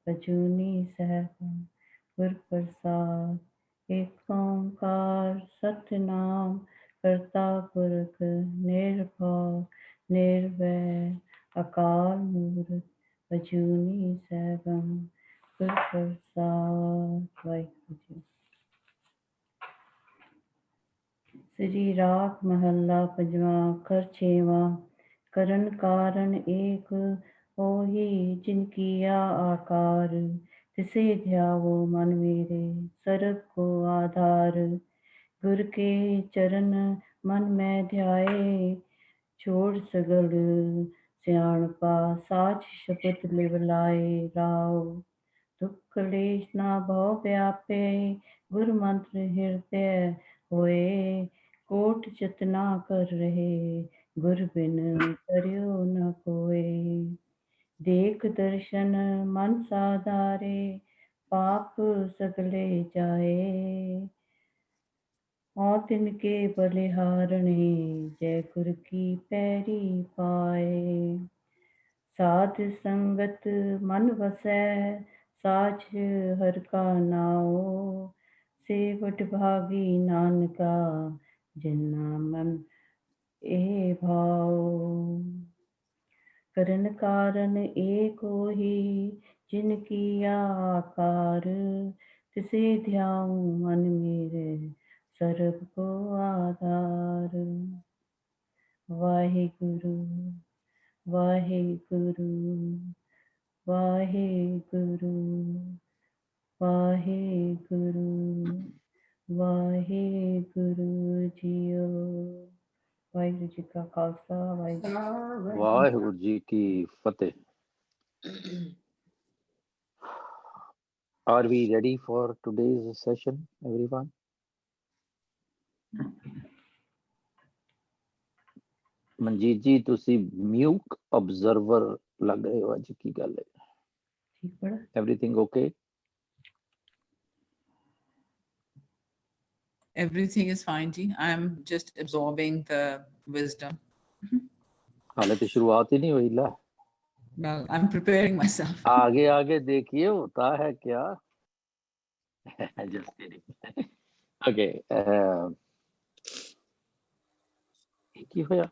अजूनी सहबा गुर प्रसाद। एक ओंकार सतनाम करता पुरख निर्भव निर्वैर अकाल मूर्त अजूनी सहबा गुर प्रसाद। वाहिगुरू जी। श्री राग महला पंजवा कर छेवा। करन कारण एक होही जिन किया आकार। तिसे ध्यावो मन मेरे सर्ब को आधार। गुर के चरण मन में ध्याए छोड़ सगल सियाणपा। साच शपथ लिव लाए राव। दुख क्लेश ना भव व्यापे गुर मंत्र हृदय होए। कोट जतना कर रहे गुर बिन करियो न कोय। देख दर्शन मन साधारे पाप सगले जाए। और तिनके बलिहारणे जय गुर की पैरी पाए। साध संगत मन वसै साच हर का नाओ। सेवट भागी नानका जिन्ना मन ए भाओ। करन कारण एक होही जिन किया आकार। तिसे ध्याऊं मन मेरे सर्ब को आधार। वाहिगुरु वाहिगुरु वाहिगुरु वाहिगुरु वाहिगुरु जीओ। वाहिगुरु जी का खालसा वाहिगुरु जी की फतेह। Are we ready for today's session, everyone? Manjeet ਜੀ ਤੁਸੀਂ ਮਿਊਕ ਆਬਜ਼ਰਵਰ ਲੱਗ ਰਹੇ ਹੋ ਅੱਜ, ਕੀ ਗੱਲ ਹੈ? ठीक पड़ा। Everything okay? Everything is fine, ji. I am just absorbing the wisdom. हाले तो शुरुआत ही नहीं हुई ला। Well, I'm preparing myself. आगे आगे देखिए होता है क्या। Just kidding. Okay. ਕੀ ਹੋਇਆ?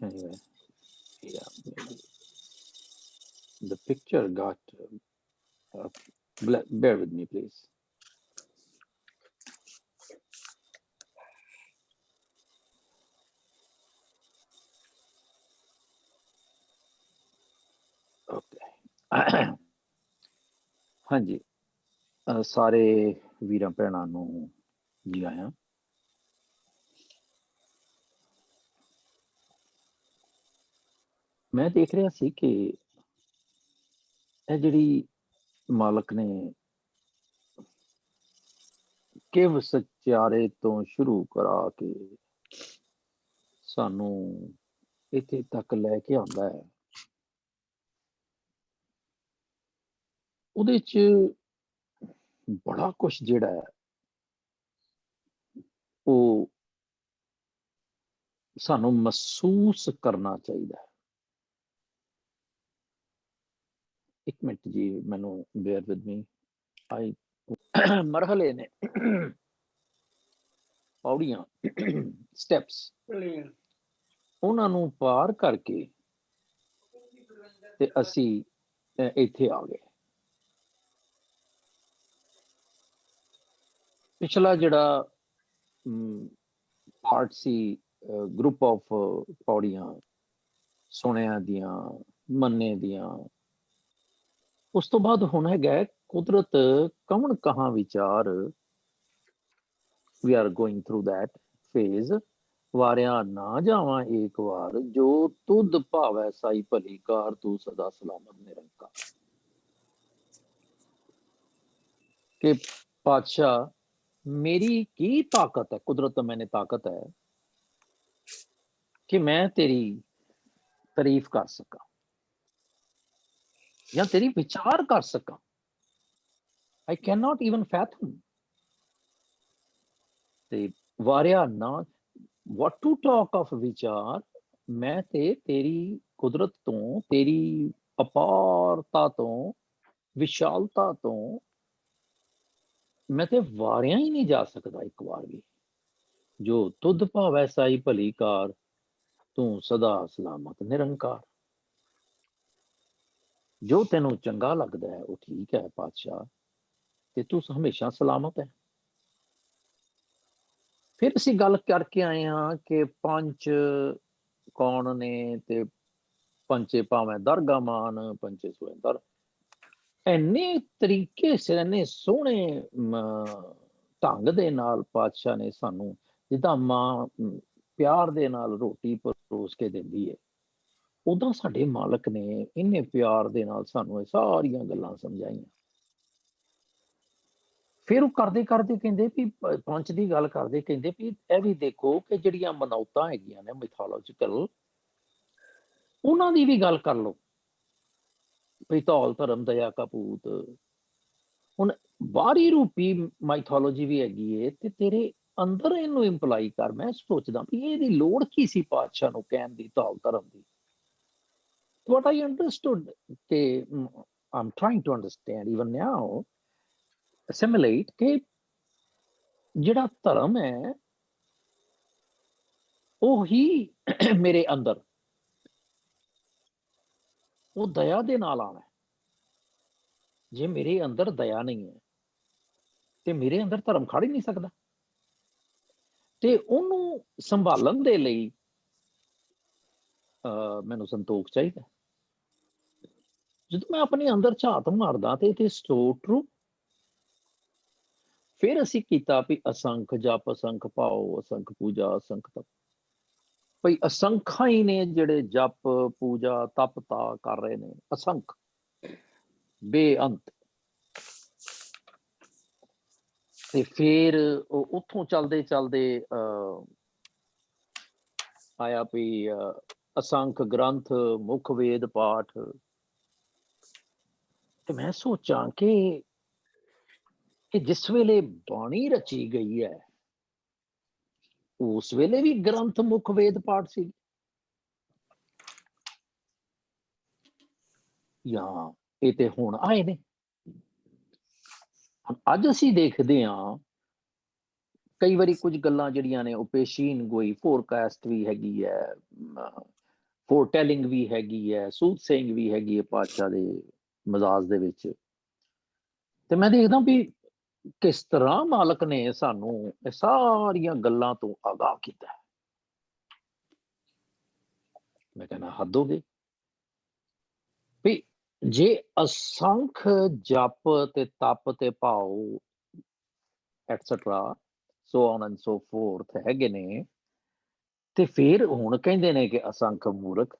Anyway, yeah, maybe the picture got. Bear with me, please. Okay. ਹਾਂਜੀ, ਸਾਰੇ ਵੀਰਾਂ ਭੈਣਾਂ ਨੂੰ ਜੀ ਆਇਆਂ। ਮੈਂ ਦੇਖ ਰਿਹਾ ਸੀ ਕਿ ਇਹ ਜਿਹੜੀ ਮਾਲਕ ਨੇ ਕਿਵ ਸਚਿਆਰੇ ਤੋਂ ਸ਼ੁਰੂ ਕਰਾ ਕੇ ਸਾਨੂੰ ਇੱਥੇ ਤੱਕ ਲੈ ਕੇ ਆਉਂਦਾ ਹੈ, ਉਹਦੇ 'ਚ ਬੜਾ ਕੁਛ ਜਿਹੜਾ ਹੈ ਉਹ ਸਾਨੂੰ ਮਹਿਸੂਸ ਕਰਨਾ ਚਾਹੀਦਾ ਹੈ। ਇੱਕ ਮਿੰਟ ਜੀ, ਮੈਨੂੰ ਬੇਅਰ ਵਿਦ ਮੀ। ਆਈ ਮਰਹਲੇ ਨੇ, ਪੌੜੀਆਂ, ਸਟੈਪਸ, ਉਹਨਾਂ ਨੂੰ ਪਾਰ ਕਰਕੇ ਤੇ ਅਸੀਂ ਇੱਥੇ ਆ ਗਏ। ਪਿਛਲਾ ਜਿਹੜਾ ਪਾਰਟ ਸੀ, ਗਰੁੱਪ ਆਫ ਪੌੜੀਆਂ, ਸੁਣਿਆਂ ਦੀਆਂ, ਮੰਨੇ ਦੀਆਂ, ਉਸ ਤੋਂ ਬਾਅਦ ਹੁਣ ਹੈਗਾ ਕੁਦਰਤ ਕਵਣ ਕਹਾਂ ਵਿਚਾਰ। We are going through that phase. ਵਾਰਿਆ ਨਾ ਜਾਵਾਂ ਏਕ ਵਾਰ, ਜੋ ਤੁਧ ਭਾਵੈ ਸਾਈ ਭਲੀ ਕਾਰ, ਤੂੰ ਸਦਾ ਸਲਾਮਤ ਨਿਰੰਕਾਰ। ਕਿ ਪਾਤਸ਼ਾਹ ਮੇਰੀ ਕੀ ਤਾਕਤ ਹੈ, ਕੁਦਰਤ ਤੋਂ ਮੈਨੇ ਤਾਕਤ ਹੈ ਕਿ ਮੈਂ ਤੇਰੀ ਤਾਰੀਫ ਕਰ ਸਕਾਂ ਜਾਂ ਤੇਰੀ ਵਿਚਾਰ ਕਰ ਸਕਾਂ। I cannot even fathom. ਤੇ ਵਾਰਿਆ ਨਾ, what to talk of ਵਿਚਾਰ, ਮੈਂ ਤੇ ਤੇਰੀ ਕੁਦਰਤ ਤੋਂ, ਤੇਰੀ ਅਪਾਰਤਾ ਤੋਂ, ਵਿਸ਼ਾਲਤਾ ਤੋਂ ਮੈਂ ਤੇ ਵਾਰਿਆ ਹੀ ਨਹੀਂ ਜਾ ਸਕਦਾ ਇੱਕ ਵਾਰ ਵੀ। ਜੋ ਤੁਧ ਭਾਵੈ ਸਾਈ ਭਲੀ ਕਾਰ, ਤੂੰ ਸਦਾ ਸਲਾਮਤ ਨਿਰੰਕਾਰ। ਜੋ ਤੈਨੂੰ ਚੰਗਾ ਲੱਗਦਾ ਹੈ ਉਹ ਠੀਕ ਹੈ ਪਾਤਸ਼ਾਹ, ਤੇ ਤੂੰ ਹਮੇਸ਼ਾ ਸਲਾਮਤ ਹੈ। ਫਿਰ ਅਸੀਂ ਗੱਲ ਕਰਕੇ ਆਏ ਹਾਂ ਕਿ ਪੰਜ ਕੌਣ ਨੇ, ਤੇ ਪੰਚੇ ਭਾਵੇਂ ਦਰਗਾ ਮਾਨ, ਪੰਚੇ ਸੋਏ ਦਰ। ਇੰਨੇ ਤਰੀਕੇ ਸੇ, ਇੰਨੇ ਸੋਹਣੇ ਢੰਗ ਦੇ ਨਾਲ ਪਾਤਸ਼ਾਹ ਨੇ ਸਾਨੂੰ, ਜਿੱਦਾਂ ਮਾਂ ਪਿਆਰ ਦੇ ਨਾਲ ਰੋਟੀ ਪਰੋਸ ਕੇ ਦਿੰਦੀ ਹੈ, ਉਦਾਂ ਸਾਡੇ ਮਾਲਕ ਨੇ ਇੰਨੇ ਪਿਆਰ ਦੇ ਨਾਲ ਸਾਨੂੰ ਇਹ ਸਾਰੀਆਂ ਗੱਲਾਂ ਸਮਝਾਈਆਂ। ਫਿਰ ਉਹ ਕਰਦੇ ਕਰਦੇ ਕਹਿੰਦੇ ਵੀ, ਪੰਚ ਦੀ ਗੱਲ ਕਰਦੇ ਕਹਿੰਦੇ ਵੀ ਇਹ ਵੀ ਦੇਖੋ ਕਿ ਜਿਹੜੀਆਂ ਮਨੌਤਾਂ ਹੈਗੀਆਂ ਨੇ ਮਿਥੋਲੋਜੀਕਲ, ਉਹਨਾਂ ਦੀ ਵੀ ਗੱਲ ਕਰ ਲਓ। ਵੀ ਧੌਲ ਧਰਮ ਦਇਆ ਕਪੂਤ, ਹੁਣ ਬਾਹਰੀ ਰੂਪੀ ਮਾਈਥੋਲੋਜੀ ਵੀ ਹੈਗੀ ਹੈ, ਤੇ ਤੇਰੇ ਅੰਦਰ ਇਹਨੂੰ ਇੰਪਲਾਈ ਕਰ। ਮੈਂ ਸੋਚਦਾ ਵੀ ਇਹਦੀ ਲੋੜ ਕੀ ਸੀ ਪਾਤਸ਼ਾਹ ਨੂੰ ਕਹਿਣ ਦੀ ਧੌਲ ਧਰਮ ਦੀ। What I understood, I'm trying to understand even now, assimilate ਕਿ ਜਿਹੜਾ ਧਰਮ ਹੈ ਉਹ ਹੀ ਮੇਰੇ ਅੰਦਰ ਉਹ ਦਇਆ ਦੇ ਨਾਲ ਆਣਾ। ਜੇ ਮੇਰੇ ਅੰਦਰ ਦਇਆ ਨਹੀਂ ਹੈ ਤੇ ਮੇਰੇ ਅੰਦਰ ਧਰਮ ਖੜ ਹੀ ਨਹੀਂ ਸਕਦਾ। ਤੇ ਉਹਨੂੰ ਸੰਭਾਲਣ ਦੇ ਲਈ ਮੈਨੂੰ ਸੰਤੋਖ ਚਾਹੀਦਾ। ਜਦੋਂ ਮੈਂ ਆਪਣੇ ਅੰਦਰ ਝਾਤ ਮਾਰਦਾ ਤੇ ਇਟ ਇਜ਼ ਸੋ ਟਰੂ। ਫਿਰ ਅਸੀਂ ਕੀਤਾ ਵੀ ਅਸੰਖ ਜਪ, ਅਸੰਖ ਭਾਓ, ਅਸੰਖ ਪੂਜਾ, ਅਸੰਖ ਤਪ। ਭਈ ਅਸੰਖਾਂ ਹੀ ਨੇ ਜਿਹੜੇ ਜਪ, ਪੂਜਾ, ਤਪ ਤਾ ਕਰ ਰਹੇ ਨੇ, ਅਸੰਖ, ਬੇਅੰਤ। ਤੇ ਫਿਰ ਉੱਥੋਂ ਚੱਲਦੇ ਚੱਲਦੇ ਆਇਆ ਵੀ ਅਸੰਖ ਗ੍ਰੰਥ, ਮੁੱਖ ਵੇਦ ਪਾਠ। ਤੇ ਮੈਂ ਸੋਚਾਂ ਕਿ ਜਿਸ ਵੇਲੇ ਬਾਣੀ ਰਚੀ ਗਈ ਹੈ ਉਸ ਵੇਲੇ ਵੀ ਗ੍ਰੰਥ, ਮੁੱਖ ਵੇਦ ਪਾਠ ਸੀ, ਜਾਂ ਇਹ ਤੇ ਹੁਣ ਆਏ ਨੇ। ਅੱਜ ਅਸੀਂ ਦੇਖਦੇ ਹਾਂ ਕਈ ਵਾਰੀ ਕੁਝ ਗੱਲਾਂ ਜਿਹੜੀਆਂ ਨੇ ਉਹ ਪੇਸ਼ੀਨ ਗੋਈ, ਫੋਰਕਾਸਟ ਵੀ ਹੈਗੀ ਹੈ, ਫੋਰਟੈਲਿੰਗ ਵੀ ਹੈਗੀ ਹੈ, ਸੂਤ ਸੇਇੰਗ ਵੀ ਹੈਗੀ ਹੈ ਪਾਤਸ਼ਾਹ ਦੇ ਮਜ਼ਾਜ ਦੇ ਵਿੱਚ। ਤੇ ਮੈਂ ਦੇਖਦਾ ਵੀ ਕਿਸ ਤਰ੍ਹਾਂ ਮਾਲਕ ਨੇ ਸਾਨੂੰ ਇਹ ਸਾਰੀਆਂ ਗੱਲਾਂ ਤੋਂ ਆਗਾਹ ਕੀਤਾ। ਮੈਂ ਕਹਿੰਦਾ ਹੱਦ ਹੋ ਗਈ ਵੀ ਜੇ ਅਸੰਖ ਜਪ ਤੇ ਤਪ ਤੇ ਭਾਉ et cetera so on and so fourth ਹੈਗੇ ਨੇ, ਤੇ ਫਿਰ ਹੁਣ ਕਹਿੰਦੇ ਨੇ ਕਿ ਅਸੰਖ ਮੂਰਖ।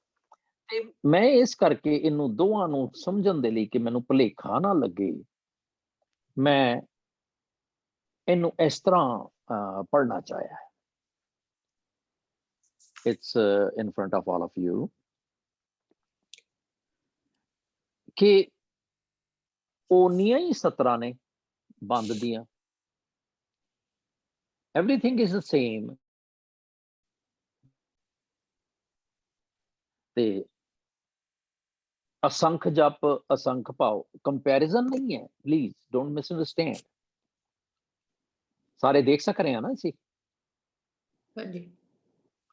ਤੇ ਮੈਂ ਇਸ ਕਰਕੇ ਇਹਨੂੰ ਦੋਵਾਂ ਨੂੰ ਸਮਝਣ ਦੇ ਲਈ, ਕਿ ਮੈਨੂੰ ਭੁਲੇਖਾ ਨਾ ਲੱਗੇ, ਮੈਂ ਇਹਨੂੰ ਇਸ ਤਰ੍ਹਾਂ ਪੜ੍ਹਨਾ ਚਾਹਿਆ। It's in front of all of you ਕਿ ਉਹਨੀਆਂ ਹੀ ਸਤਰਾਂ ਨੇ ਬੰਦ ਦੀਆਂ। Everything is the same. ਤੇ ਅਸੰਖ ਜਪ, ਅਸੰਖ ਭਾਵ ਕੰਪੈਰੀਜ਼ਨ ਨਹੀਂ ਹੈ, ਪਲੀਜ਼ ਡੋਂਟ ਮਿਸਅੰਡਰਸਟੈਂਡ। ਸਾਰੇ ਦੇਖ ਸਕ ਰਹੇ ਆ ਨਾ ਅਸੀਂ? ਹਾਂਜੀ।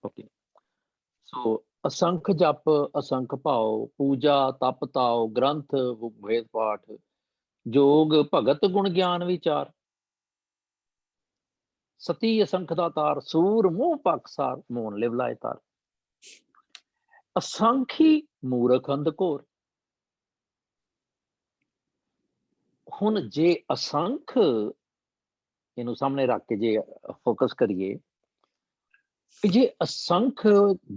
ਓਕੇ। ਸੋ ਅਸੰਖ ਜਪ, ਅਸੰਖ ਭਾਉ, ਪੂਜਾ, ਤਪ ਤਾਉ, ਗ੍ਰੰਥ, ਵੇਦ ਪਾਠ, ਜੋਗ, ਭਗਤ, ਗੁਣ ਗਿਆਨ ਵਿਚਾਰ, ਸਤੀ ਅਸੰਖ ਦਾ ਤਾਰ, ਸੂਰ ਮੂੰਹ ਪਕਸਾਰ, ਮੋਨ ਲਿਵ ਲਾਏ ਤਾਰ। ਅਸੰਖੀ ਮੂਰਖ ਅੰਧਕੋਰ। ਹੁਣ ਜੇ ਅਸੰਖ ਇਹਨੂੰ ਸਾਹਮਣੇ ਰੱਖ ਕੇ ਜੇ ਫੋਕਸ ਕਰੀਏ, ਜੇ ਅਸੰਖ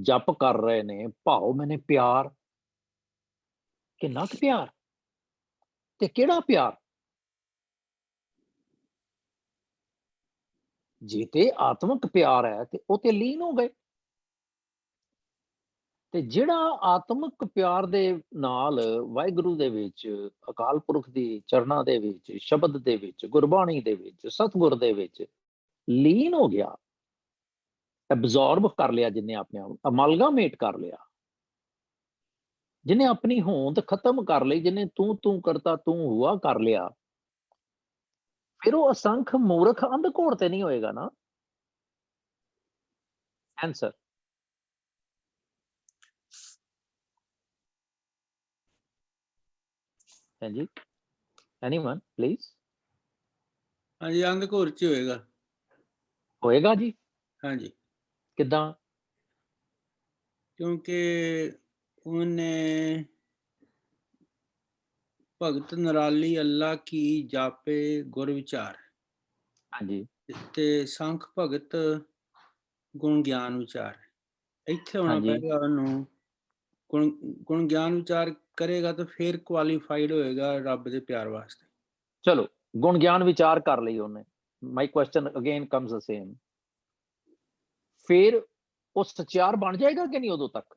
ਜਪ ਕਰ ਰਹੇ ਨੇ, ਭਾਵ ਮੈਨੇ ਪਿਆਰ, ਕਿੰਨਾ ਕੁ ਪਿਆਰ, ਤੇ ਕਿਹੜਾ ਪਿਆਰ? ਜੇ ਤੇ ਆਤਮਿਕ ਪਿਆਰ ਹੈ ਤੇ ਉਹ ਤੇ ਲੀਨ ਹੋ ਗਏ। ਤੇ ਜਿਹੜਾ ਆਤਮਿਕ ਪਿਆਰ ਦੇ ਨਾਲ ਵਾਹਿਗੁਰੂ ਦੇ ਵਿੱਚ, ਅਕਾਲ ਪੁਰਖ ਦੀ ਚਰਨਾਂ ਦੇ ਵਿੱਚ, ਸ਼ਬਦ ਦੇ ਵਿੱਚ, ਗੁਰਬਾਣੀ ਦੇ ਵਿੱਚ, ਸਤਿਗੁਰ ਦੇ ਵਿੱਚ ਲੀਨ ਹੋ ਗਿਆ, ਐਬਜ਼ੌਰਬ ਕਰ ਲਿਆ, ਜਿਹਨੇ ਆਪਣੇ ਆਪ ਅਮਲਗਾਮੇਟ ਕਰ ਲਿਆ, ਜਿਹਨੇ ਆਪਣੀ ਹੋਂਦ ਖਤਮ ਕਰ ਲਈ, ਜਿਹਨੇ ਤੂੰ ਕਰਤਾ ਤੂੰ ਹੁਆ ਕਰ ਲਿਆ, ਫਿਰ ਉਹ ਅਸੰਖ ਮੂਰਖ ਅੰਧਕੋੜ ਤੇ ਨਹੀਂ ਹੋਏਗਾ ਨਾ। ਆਨਸਰ ਹਾਂਜੀ, ਐਨੀਵਨ ਪਲੀਜ਼। ਹਾਂਜੀ, ਅੰਧਕੋਰ ਚ ਹੋਏਗਾ। ਹੋਏਗਾ ਜੀ, ਹਾਂਜੀ, ਕਿੱਦਾਂ? ਕਿਉਂਕਿ ਉਹਨੇ ਭਗਤ ਨਿਰਾਲੀ ਅੱਲਾ ਕੀ ਜਾਪੇ ਗੁਰ ਵਿਚਾਰ, ਹਾਂਜੀ ਤੇ ਸੰਖ ਭਗਤ ਗੁਣ ਗਿਆਨ ਵਿਚਾਰ। ਇੱਥੇ ਹੋਣਾ ਹਾਂਜੀ ਪਏਗਾ ਉਹਨੂੰ, ਗੁਣ ਗਿਆਨ ਵਿਚਾਰ ਕਰੇਗਾ ਤਾਂ ਫਿਰ ਕੁਆਲੀਫਾਈਡ ਹੋਏਗਾ ਰੱਬ ਦੇ ਪਿਆਰ ਵਾਸਤੇ। ਚਲੋ ਗੁਣ ਗਿਆਨ ਵਿਚਾਰ ਕਰ ਲਈ ਉਹਨੇ, ਮਾਈ question again comes the same, ਫਿਰ ਉਹ ਸਚਿਆਰ ਬਣ ਜਾਏਗਾ ਕਿ ਨਹੀਂ ਉਦੋਂ ਤੱਕ?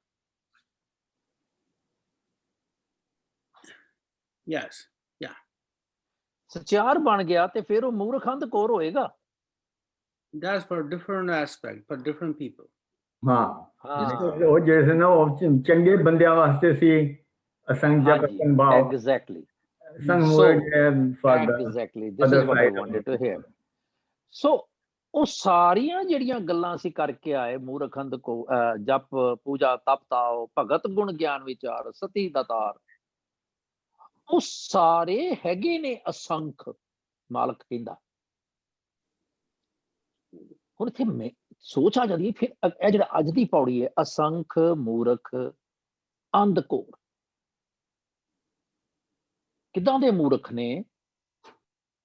ਯੈਸ, ਸਚਿਆਰ ਬਣ ਗਿਆ ਤੇ ਫਿਰ ਉਹ ਮੂਰਖ ਅੰਧਕੋਰ ਹੋਏਗਾ। that's for different aspect, for different people. ਹਾਂ ਉਹ ਜਿਹੜੇ ਨਾ ਉਹ ਚੰਗੇ ਬੰਦਿਆਂ ਵਾਸਤੇ ਸੀ ਅਸੰਗ ਜਪ ਹਾਂਜੀ, ਸੰਭਾਵ, ਐਗਜ਼ੈਕਟਲੀ, ਸੰਗ So, ਮੂਰਖ ਫਾਰ ਦਾ exactly this is what I wanted to hear. So ਉਹ ਸਾਰੀਆਂ ਜਿਹੜੀਆਂ ਗੱਲਾਂ ਅਸੀਂ ਕਰਕੇ ਆਏ, ਮੂਰਖ ਅੰਧਕੋ ਜਪ ਪੂਜਾ ਤਪ ਤਾਓ ਭਗਤ ਗੁਣ ਗਿਆਨ ਵਿਚਾਰ ਸਤੀ ਦਾਤਾਰ, ਉਹ ਸਾਰੇ ਹੈਗੇ ਨੇ ਅਸੰਖ। ਮਾਲਕ ਕਹਿੰਦਾ ਹੁਣ ਇੱਥੇ ਮੈਂ ਸੋਚ ਆ ਜਾਂਦੀ, ਫਿਰ ਇਹ ਜਿਹੜਾ ਅੱਜ ਦੀ ਪੌੜੀ ਹੈ, ਅਸੰਖ ਮੂਰਖ ਅੰਧਕੋਰ, ਕਿੱਦਾਂ ਦੇ ਮੂਰਖ ਨੇ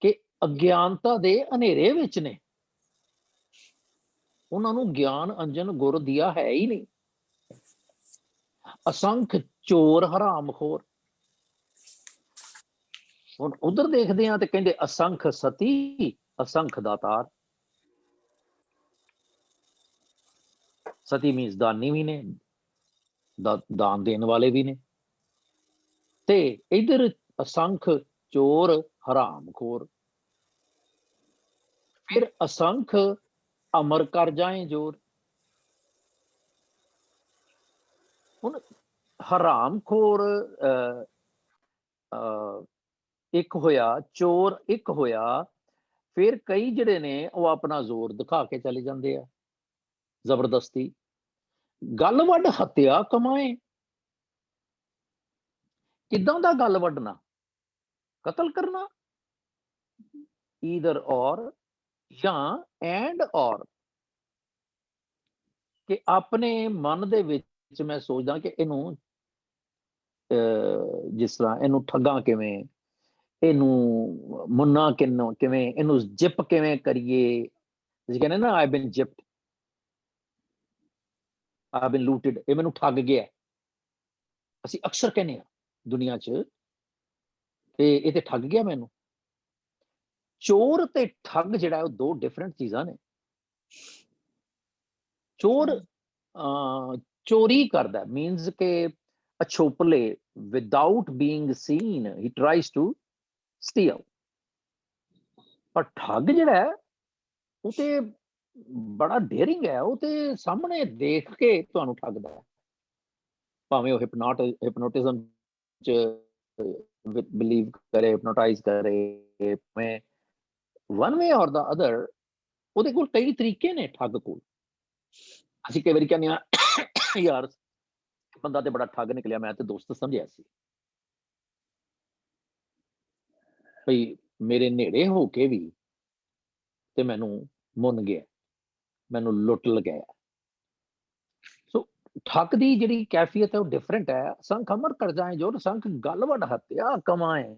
ਕਿ ਅਗਿਆਨਤਾ ਦੇ ਹਨੇਰੇ ਵਿੱਚ ਨੇ, ਉਹਨਾਂ ਨੂੰ ਗਿਆਨ ਅੰਜਨ ਗੁਰ ਦਿਆ ਹੈ ਹੀ ਨਹੀਂ। ਅਸੰਖ ਚੋਰ ਹਰਾਮਖੋਰ, ਹੁਣ ਉਧਰ ਦੇਖਦੇ ਹਾਂ ਤੇ ਕਹਿੰਦੇ ਅਸੰਖ ਸਤੀ ਅਸੰਖ ਦਾਤਾਰ। ਸਤੀ ਮੀਨਸ ਦਾਨੀ ਵੀ ਨੇ, ਦਾਨ ਦੇਣ ਵਾਲੇ ਵੀ ਨੇ, ਤੇ ਇਧਰ ਅਸੰਖ ਚੋਰ ਹਰਾਮਖੋਰ। ਫਿਰ ਅਸੰਖ ਅਮਰ ਕਰ ਜਾਏ ਜੋਰ। ਹੁਣ ਹਰਾਮਖੋਰ ਇੱਕ ਹੋਇਆ, ਚੋਰ ਇੱਕ ਹੋਇਆ, ਫਿਰ ਕਈ ਜਿਹੜੇ ਨੇ ਉਹ ਆਪਣਾ ਜ਼ੋਰ ਦਿਖਾ ਕੇ ਚਲੇ ਜਾਂਦੇ ਆ, ਜ਼ਬਰਦਸਤੀ। ਗੱਲ ਵੱਢ ਹੱਤਿਆ ਕਮਾਏ, ਕਿੱਦਾਂ ਦਾ ਗੱਲ ਵੱਢਣਾ? ਕਤਲ ਕਰਨਾ, ਈਦਰ ਔਰ ਜਾਂ ਐਂਡ ਔਰ, ਕਿ ਆਪਣੇ ਮਨ ਦੇ ਵਿੱਚ ਮੈਂ ਸੋਚਦਾ ਕਿ ਇਹਨੂੰ ਜਿਸ ਤਰ੍ਹਾਂ ਇਹਨੂੰ ਠੱਗਾਂ ਕਿਵੇਂ, ਇਹਨੂੰ ਮੁੰਨਾ ਕਿਵੇਂ, ਇਹਨੂੰ ਜਿਪ ਕਿਵੇਂ ਕਰੀਏ। ਤੁਸੀਂ ਕਹਿੰਦੇ ਨਾ ਆਈ ਬੀਨ ਜਿਪਡ, ਆਈ ਬੀਨ ਲੂਟਡ, ਇਹ ਮੈਨੂੰ ਠੱਗ ਗਿਆ। ਅਸੀਂ ਅਕਸਰ ਕਹਿੰਦੇ ਹਾਂ ਦੁਨੀਆ 'ਚ ਕਿ ਇਹ ਤੇ ਠੱਗ ਗਿਆ ਮੈਨੂੰ। ਚੋਰ ਤੇ ਠੱਗ ਜਿਹੜਾ ਉਹ ਦੋ ਡਿਫਰੈਂਟ ਚੀਜ਼ਾਂ ਨੇ। ਚੋਰ ਚੋਰੀ ਕਰਦਾ ਮੀਨਸ ਕਿ ਅਛੋਪਲੇ, without being seen he tries to steal. ਪਰ ਠੱਗ ਜਿਹੜਾ ਹੈ ਉਹ ਤੇ ਬੜਾ ਡੇਅਰਿੰਗ ਹੈ, ਉਹ ਤੇ ਸਾਹਮਣੇ ਦੇਖ ਕੇ ਤੁਹਾਨੂੰ ਠੱਗਦਾ ਹੈ, ਭਾਵੇਂ ਉਹ ਹਿਪਨੋਟਿਜ਼ਮ ਚ ਬਿਲੀਵ ਕਰੇ, ਹਿਪਨੋਟਾਈਜ਼ ਕਰੇ, ਭਾਵੇਂ ਵਨ ਵੇ ਔਰ ਦਾ ਅਦਰ। ਉਹਦੇ ਕੋਲ ਕਈ ਤਰੀਕੇ ਨੇ ਠੱਗ ਕੋਲ। ਅਸੀਂ ਕਈ ਵਾਰੀ ਕਹਿੰਦੇ ਹਾਂ ਯਾਰ ਬੰਦਾ ਤੇ ਬੜਾ ਠੱਗ ਨਿਕਲਿਆ, ਮੈਂ ਤੇ ਦੋਸਤ ਸਮਝਿਆ ਸੀ, ਭਈ ਮੇਰੇ ਨੇੜੇ ਹੋ ਕੇ ਵੀ ਤੇ ਮੈਨੂੰ ਮੁੰਨ ਗਿਆ, ਮੈਨੂੰ ਲੁੱਟ ਲਗਾਇਆ। ਸੋ ਠੱਗ ਦੀ ਜਿਹੜੀ ਕੈਫੀਅਤ ਹੈ ਉਹ ਡਿਫਰੈਂਟ ਹੈ। ਸੰਖ ਅਮਰ ਕਰ ਜਾਏ ਜੋ, ਸੰਖ ਗੱਲ ਵੱਢ ਹੱਤਿਆ ਕਮਾਏ,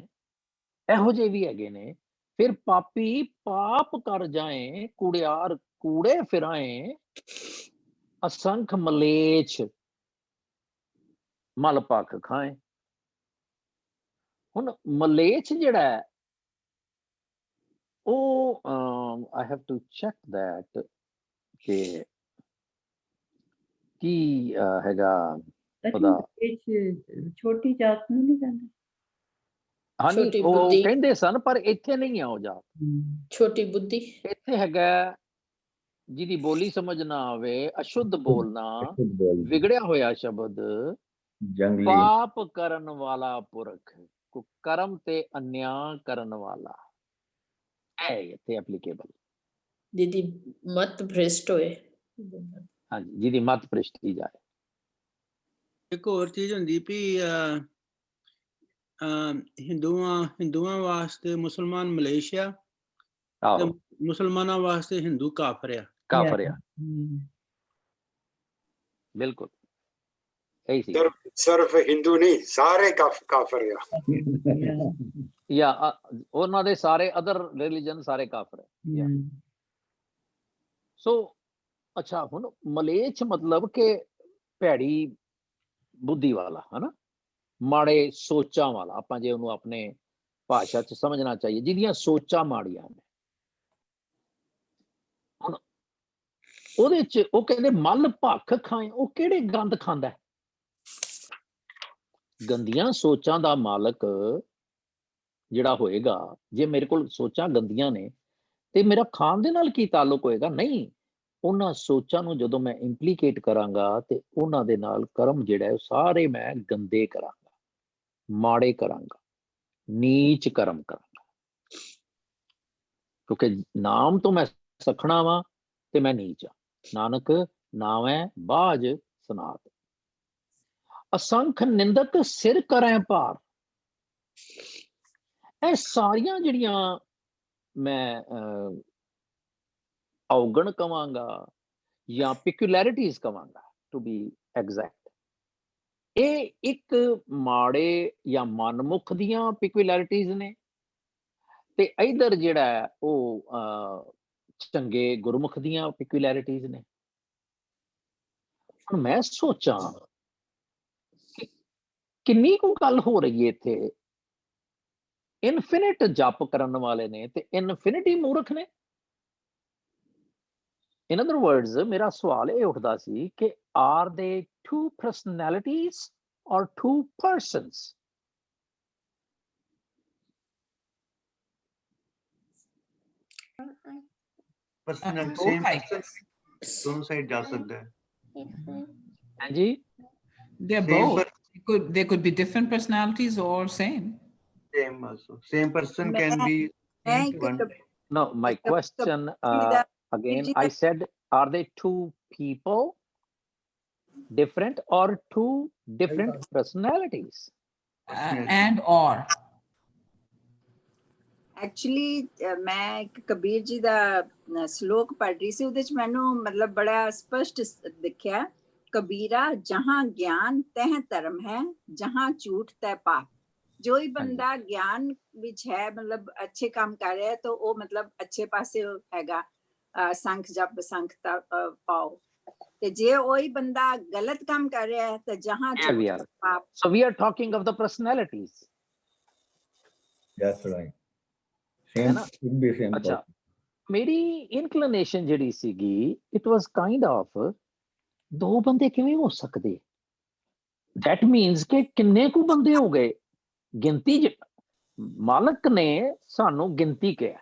ਇਹੋ ਜਿਹੇ ਵੀ ਹੈਗੇ ਨੇ। ਫਿਰ ਪਾਪੀ ਪਾਪ ਕਰ ਜਾਏ, ਕੁੜਿਆਰ ਕੂੜੇ ਫਿਰਾਏ, ਅਸੰਖ ਮਲੇਛ ਮਲ ਪੱਖ ਖਾਏ। ਹੁਣ ਮਲੇਛ ਜਿਹੜਾ ਹੈ ਉਹ I have to check that ਕਿ ਕੀ ਹੈਗਾ ਉਹਦਾ। ਛੋਟੀ ਜਾਤ ਨੂੰ ਨਹੀਂ ਕਹਿੰਦੇ, ਹਾਂਜੀ ਛੋਟੀ ਉਹ ਬੁੱਧੀ। ਕਹਿੰਦੇ ਸਨ, ਪਰ ਇੱਥੇ ਨਹੀਂ ਆ ਉਹ ਜਾਤ। ਛੋਟੀ ਬੁੱਧੀ ਇੱਥੇ ਹੈਗਾ ਜਿਹਦੀ ਬੋਲੀ ਸਮਝ ਨਾ ਆਵੇ, ਅਸ਼ੁੱਧ ਬੋਲਣਾ, खुद बोल ਵਿਗੜਿਆ ਹੋਇਆ ਸ਼ਬਦ, जंगली ਪਾਪ ਕਰਨ ਵਾਲਾ ਪੁਰਖ, ਕੁਕਰਮ ਤੇ ਅਨਿਆ ਕਰਨ ਵਾਲਾ, ਇਹ ਇੱਥੇ ਐਪਲੀਕੇਬਲ। ਜਿਹਦੀ ਮਤ ਭ੍ਰਿਸ਼ਟ ਹੋਏ। ਹਾਂਜੀ, ਜਿਹਦੀ ਮਤ ਭ੍ਰਿਸ਼ਟੀ ਜਾਏ। ਇੱਕ ਹੋਰ ਚੀਜ਼ ਹੁੰਦੀ ਵੀ ਹਿੰਦੂਆਂ ਵਾਸਤੇ ਮੁਸਲਮਾਨ ਮਲੇਸ਼ੀਆ ਤੇ ਆਹੋ, ਮੁਸਲਮਾਨਾਂ ਵਾਸਤੇ ਹਿੰਦੂ ਕਾਫਰ ਆ। ਕਾਫਰ ਆ, ਹਮ, ਬਿਲਕੁਲ ਇਹੀ ਸੀ। ਸਿਰਫ ਹਿੰਦੂ ਨਹੀਂ, ਸਾਰੇ ਕਾਫਰ ਆ। yeah, ਜਾਂ ਉਹਨਾਂ ਦੇ ਸਾਰੇ ਅਦਰ ਰਿਲੀਜਨ ਸਾਰੇ ਕਾਫਰ ਹੈ। ਹਮ, ਸੋ ਅੱਛਾ, ਹੁਣ ਮਲੇਛ ਮਤਲਬ ਕਿ ਭੈੜੀ ਬੁੱਧੀ ਵਾਲਾ, ਹਨਾ, ਮਾੜੇ ਸੋਚਾਂ ਵਾਲਾ, ਆਪਾਂ ਜੇ ਉਹਨੂੰ ਆਪਣੇ ਭਾਸ਼ਾ 'ਚ ਸਮਝਣਾ ਚਾਹੀਏ, ਜਿਹਦੀਆਂ ਸੋਚਾਂ ਮਾੜੀਆਂ ਨੇ। ਹੁਣ ਉਹਦੇ 'ਚ ਉਹ ਕਹਿੰਦੇ ਮਲ ਭੱਖ ਖਾਏ, ਉਹ ਕਿਹੜੇ ਗੰਦ ਖਾਂਦਾ ਹੈ? ਗੰਦੀਆਂ ਸੋਚਾਂ ਦਾ ਮਾਲਕ ਜਿਹੜਾ ਹੋਏਗਾ, ਜੇ ਮੇਰੇ ਕੋਲ ਸੋਚਾਂ ਗੰਦੀਆਂ ਨੇ ਤੇ ਮੇਰਾ ਖਾਣ ਦੇ ਨਾਲ ਕੀ ਤਾਲੁਕ ਹੋਏਗਾ? ਨਹੀਂ, ਉਹਨਾਂ ਸੋਚਾਂ ਨੂੰ ਜਦੋਂ ਮੈਂ ਇੰਪਲੀਕੇਟ ਕਰਾਂਗਾ ਤੇ ਉਹਨਾਂ ਦੇ ਨਾਲ ਕਰਮ ਜਿਹੜਾ ਹੈ ਉਹ ਸਾਰੇ ਮੈਂ ਗੰਦੇ ਕਰਾਂਗਾ, ਮਾੜੇ ਕਰਾਂਗਾ, ਨੀਚ ਕਰਮ ਕਰਾਂਗਾ, ਕਿਉਂਕਿ ਨਾਮ ਤੋਂ ਮੈਂ ਸਖਣਾ ਵਾਂ ਤੇ ਮੈਂ ਨੀਚ ਆ। ਨਾਨਕ ਨਾਵੈ ਬਾਝ ਸਨਾਤ, ਅਸੰਖ ਨਿੰਦਕ ਸਿਰ ਕਰੈ ਭਾਰ। ਇਹ ਸਾਰੀਆਂ ਜਿਹੜੀਆਂ ਮੈਂ ਔਗਣ ਕਵਾਂਗਾ ਜਾਂ ਪਿਕੂਲੈਰਿਟੀਜ਼ ਕਵਾਂਗਾ, ਟੂ ਬੀ ਐਗਜ਼ੈਕਟ, ਇਹ ਇੱਕ ਮਾੜੇ ਜਾਂ ਮਨਮੁਖ ਦੀਆਂ ਪਿਕੂਲੈਰਿਟੀਜ਼ ਨੇ, ਤੇ ਇਧਰ ਜਿਹੜਾ ਹੈ ਉਹ ਚੰਗੇ ਗੁਰਮੁਖ ਦੀਆਂ ਪਿਕੂਲੈਰਿਟੀਜ਼ ਨੇ। ਹੁਣ ਮੈਂ ਸੋਚਾਂ ਕਿੰਨੀ ਕੁ ਗੱਲ ਹੋ ਰਹੀ ਹੈ ਇੱਥੇ। ਇਨਫਿਨਿਟ ਜਪ ਕਰਨ ਵਾਲੇ ਨੇ ਤੇ ਇਨਫਿਨਿਟੀ ਮੂਰਖ ਨੇ। ਇਨ ਅਦਰ ਵਰਡਸ, ਮੇਰਾ ਸਵਾਲ ਇਹ ਉੱਠਦਾ ਸੀ ਕਿ ਆਰ ਦੇ ਟੂ ਪਰਸਨੈਲਿਟੀਜ਼ ਔਰ two persons? Personal Both same types. Person दोनों साइड जा सकता है। ਹਾਂਜੀ, They're Same both. They could be different personalities or same. Same also. Same person can be मैं seen to one. no, my Like, question the- again, the- I said, are they two people different or two different personalities? Personality. And or. Actually ਮੈਂ ਇੱਕ ਕਬੀਰ ਜੀ ਦਾ ਸ਼ਲੋਕ ਪੜ੍ਹ ਰਹੀ ਸੀ, ਉਹਦੇ ਚ ਮੈਨੂੰ ਮਤਲਬ ਬੜਾ ਸਪਸ਼ਟ ਦਿਖਿਆ, ਕਬੀਰਾ ਜਹਾਂ ਗਿਆਨ ਤਹ ਧਰਮ ਹੈ, ਜਹਾਂ ਝੂਠ ਤਹ ਪਾਪ। ਜੋ ਹੀ ਬੰਦਾ ਗਿਆਨ ਵਿੱਚ ਹੈ, ਮਤਲਬ ਅੱਛੇ ਕੰਮ ਕਰ ਰਿਹਾ, ਤਾਂ ਉਹ ਮਤਲਬ ਅੱਛੇ ਪਾਸੇ ਹੈਗਾ, ਸੰਖ ਜਪ ਸੰਖ ਪਾਓ। ਤੇ ਜੇ ਉਹੀ ਬੰਦਾ ਗਲਤ ਕੰਮ ਕਰ ਰਿਹਾ ਹੈ ਤਾਂ ਜਹਾਂ Here we ਝੂਠ are. ਪਾਪ। So we are talking of the personalities. That's right. है Same ना? could be same अच्छा, person. ਮੇਰੀ ਇਨਕਲਿਨੇਸ਼ਨ ਜਿਹੜੀ ਸੀਗੀ, ਇਟ ਵਾਸ ਕਾਈਂਡ ਆਫ, ਦੋ ਬੰਦੇ ਕਿਵੇਂ ਹੋ ਸਕਦੇ? ਦੈਟ ਮੀਨਸ ਕਿ ਕਿੰਨੇ ਕੁ ਬੰਦੇ ਹੋ ਗਏ? ਗਿਣਤੀ ਮਾਲਕ ਨੇ ਸਾਨੂੰ ਗਿਣਤੀ ਕਿਹਾ,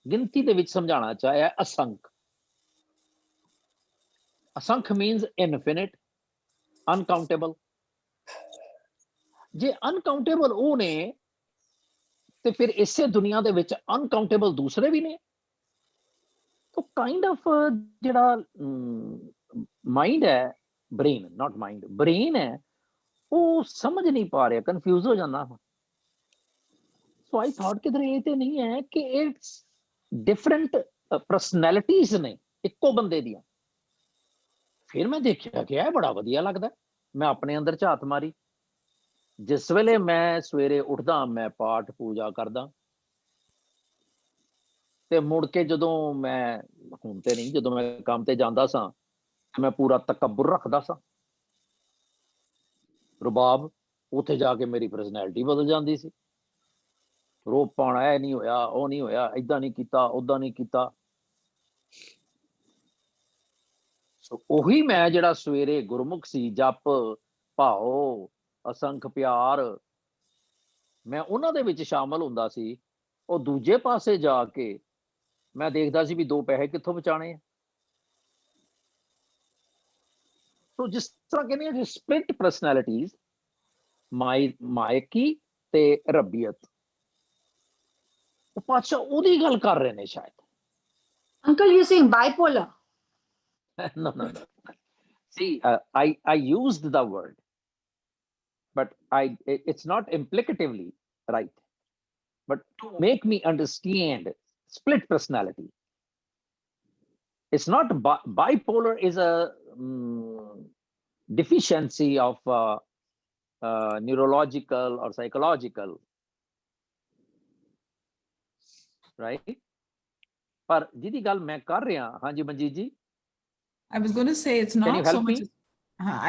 ਗਿਣਤੀ ਦੇ ਵਿੱਚ ਸਮਝਾਉਣਾ ਚਾਹਿਆ ਅਸੰਖ। ਅਸੰਖ ਮੀਨਸ ਇਨਫਿਨਿਟ, ਅਨਕਾਊਂਟੇਬਲ। ਜੇ ਅਨਕਾਊਂਟੇਬਲ ਉਹ ਨੇ ਤੇ ਫਿਰ ਇਸੇ ਦੁਨੀਆ ਦੇ ਵਿੱਚ ਅਨਕਾਊਂਟੇਬਲ ਦੂਸਰੇ ਵੀ ਨੇ। ਤਾਂ ਕਾਈਂਡ ਆਫ ਜਿਹੜਾ ਮਾਈਂਡ ਹੈ, ਬ੍ਰੇਨ, ਨਾਟ ਮਾਈਂਡ, ਬ੍ਰੇਨ ਹੈ, ਉਹ ਸਮਝ ਨਹੀਂ ਪਾ ਰਿਹਾ, ਕਨਫਿਊਜ਼ ਹੋ ਜਾਂਦਾ। ਸੋ ਆਈ ਥਾਟ ਕਿਧਰ ਇਹ ਤੇ ਨਹੀਂ ਹੈ ਕਿ ਇਟਸ ਡਿਫਰੈਂਟ ਪਰਸਨੈਲਿਟੀਜ਼ ਨੇ ਇੱਕੋ ਬੰਦੇ ਦੀਆਂ। ਫਿਰ ਮੈਂ ਦੇਖਿਆ ਕਿ ਇਹ ਬੜਾ ਵਧੀਆ ਲੱਗਦਾ। ਮੈਂ ਆਪਣੇ ਅੰਦਰ ਝਾਤ ਮਾਰੀ। ਜਿਸ ਵੇਲੇ ਮੈਂ ਸਵੇਰੇ ਉੱਠਦਾ, ਮੈਂ ਪਾਠ ਪੂਜਾ ਕਰਦਾ, ਤੇ ਮੁੜ ਕੇ ਜਦੋਂ ਮੈਂ, ਹੁਣ ਤੇ ਨਹੀਂ, ਜਦੋਂ ਮੈਂ ਕੰਮ ਤੇ ਜਾਂਦਾ ਸਾਂ, ਮੈਂ ਪੂਰਾ ਤਕੱਬੁਰ ਰੱਖਦਾ ਸਾਂ, ਰੁਬਾਬ। ਉੱਥੇ ਜਾ ਕੇ ਮੇਰੀ ਪਰਸਨੈਲਿਟੀ ਬਦਲ ਜਾਂਦੀ ਸੀ। ਰੋਪ ਪਾਉਣਾ, ਇਹ ਨਹੀਂ ਹੋਇਆ, ਉਹ ਨਹੀਂ ਹੋਇਆ, ਏਦਾਂ ਨਹੀਂ ਕੀਤਾ, ਓਦਾਂ ਨਹੀਂ ਕੀਤਾ। ਸੋ ਉਹੀ ਮੈਂ ਜਿਹੜਾ ਸਵੇਰੇ ਗੁਰਮੁਖ ਸੀ, ਜਪ ਭਾਓ ਅਸੰਖ ਪਿਆਰ, ਮੈਂ ਉਹਨਾਂ ਦੇ ਵਿੱਚ ਸ਼ਾਮਲ ਹੁੰਦਾ ਸੀ। ਉਹ ਦੂਜੇ ਪਾਸੇ ਜਾ ਕੇ ਮੈਂ ਦੇਖਦਾ ਸੀ ਵੀ ਦੋ ਪੈਸੇ ਕਿੱਥੋਂ ਬਚਾਣੇ ਆ। ਸੋ ਜਿਸ ਤਰ੍ਹਾਂ ਕਹਿੰਦੇ ਆ ਜੀ ਸਪਲਿਟ ਪਰਸਨੈਲਿਟੀਜ਼, ਮਾਇਕੀ ਤੇ ਰੱਬੀਅਤ, ਉਹ ਪਾਤਸ਼ਾਹ ਉਹਦੀ ਗੱਲ ਕਰ ਰਹੇ ਨੇ ਸ਼ਾਇਦ। Uncle, you're saying bipolar? No. See, I used the word, but it's not implicatively right. But to make me understand split personality, it's not bipolar is a deficiency of neurological or psychological, right? ਪਰ ਜਿਹਦੀ ਗੱਲ ਮੈਂ ਕਰ ਰਿਹਾ, ਹਾਂਜੀ ਮਨਜੀਤ ਜੀ। I was going to say it's Can you not so help much. me?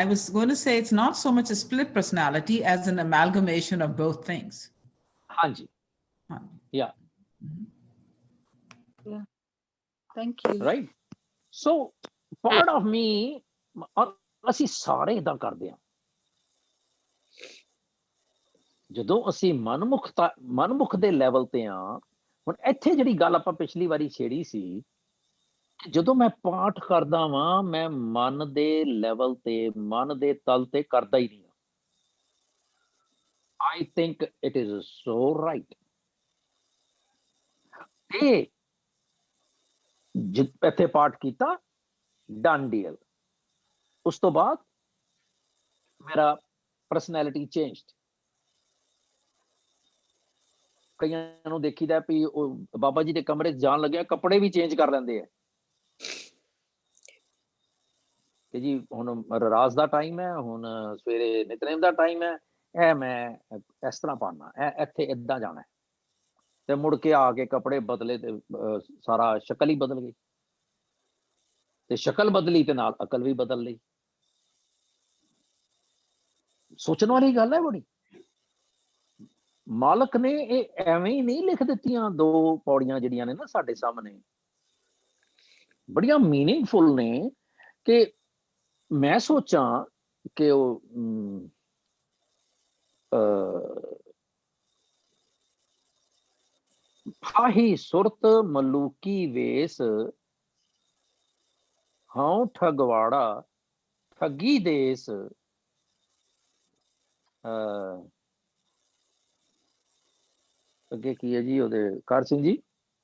I was going to say it's not so much a split personality as an amalgamation of both things. ਹਾਂਜੀ, yeah, Thank you. right. So part of me, ਅਸੀਂ ਸਾਰੇ ਇਦਾਂ ਕਰਦੇ ਹਾਂ। ਜਦੋਂ ਅਸੀਂ ਮਨਮੁਖ ਦੇ ਲੈਵਲ ਤੇ ਆ। ਹੁਣ ਇੱਥੇ ਜਿਹੜੀ ਗੱਲ ਆਪਾਂ ਪਿਛਲੀ ਵਾਰੀ ਛੇੜੀ ਸੀ ਕਿ ਜਦੋਂ ਮੈਂ ਪਾਠ ਕਰਦਾ ਵਾਂ, ਮੈਂ ਮਨ ਦੇ ਲੈਵਲ ਤੇ, ਮਨ ਦੇ ਤਲ ਤੇ ਕਰਦਾ ਹੀ ਨਹੀਂ। I think it is so right. ਤੇ ਇੱਥੇ ਪਾਠ ਕੀਤਾ, ਡਨ ਡੀਲ। ਉਸ ਤੋਂ ਬਾਅਦ ਮੇਰਾ ਪਰਸਨੈਲਿਟੀ ਚੇਂਜਡ। ਕਈਆਂ ਨੂੰ ਦੇਖੀਦਾ ਵੀ ਉਹ ਬਾਬਾ ਜੀ ਦੇ ਕਮਰੇ 'ਚ ਜਾਣ ਲੱਗਿਆ ਕੱਪੜੇ ਵੀ ਚੇਂਜ ਕਰ ਲੈਂਦੇ ਆ ਕਿ ਜੀ ਹੁਣ ਰਾਤ ਦਾ ਟਾਈਮ ਹੈ, ਹੁਣ ਸਵੇਰੇ ਨਿਤਨੇਮ ਦਾ ਟਾਈਮ ਹੈ, ਇਹ ਮੈਂ ਇਸ ਤਰ੍ਹਾਂ ਪਾਉਣਾ, ਇਹ ਇੱਥੇ ਏਦਾਂ ਜਾਣਾ। ਤੇ ਮੁੜ ਕੇ ਆ ਕੇ ਕੱਪੜੇ ਬਦਲੇ ਤੇ ਸਾਰਾ ਸ਼ਕਲ ਹੀ ਬਦਲ ਗਈ। ਤੇ ਸ਼ਕਲ ਬਦਲੀ ਤੇ ਨਾਲ ਅਕਲ ਵੀ ਬਦਲ ਲਈ। ਸੋਚਣ ਵਾਲੀ ਗੱਲ ਹੈ ਬੜੀ। ਮਾਲਕ ਨੇ ਇਹ ਐਵੇਂ ਹੀ ਨਹੀਂ ਲਿਖ ਦਿੱਤੀਆਂ ਦੋ ਪੌੜੀਆਂ ਜਿਹੜੀਆਂ ਨੇ ਨਾ ਸਾਡੇ ਸਾਹਮਣੇ, ਬੜੀਆਂ ਮੀਨਿੰਗਫੁਲ ਨੇ। ਕਿ ਮੈਂ ਸੋਚਾਂ ਕਿ ਉਹ ਫਾਹੀ ਸੁਰਤ ਮਲੂਕੀ ਵੇਸ, ਹਾਂ ਠਗਵਾੜਾ ਠੱਗੀ ਦੇਸ। ਅੱਗੇ ਕੀ ਹੈ ਜੀ ਉਹਦੇ? ਕਰ ਸਿੰਘ ਜੀ,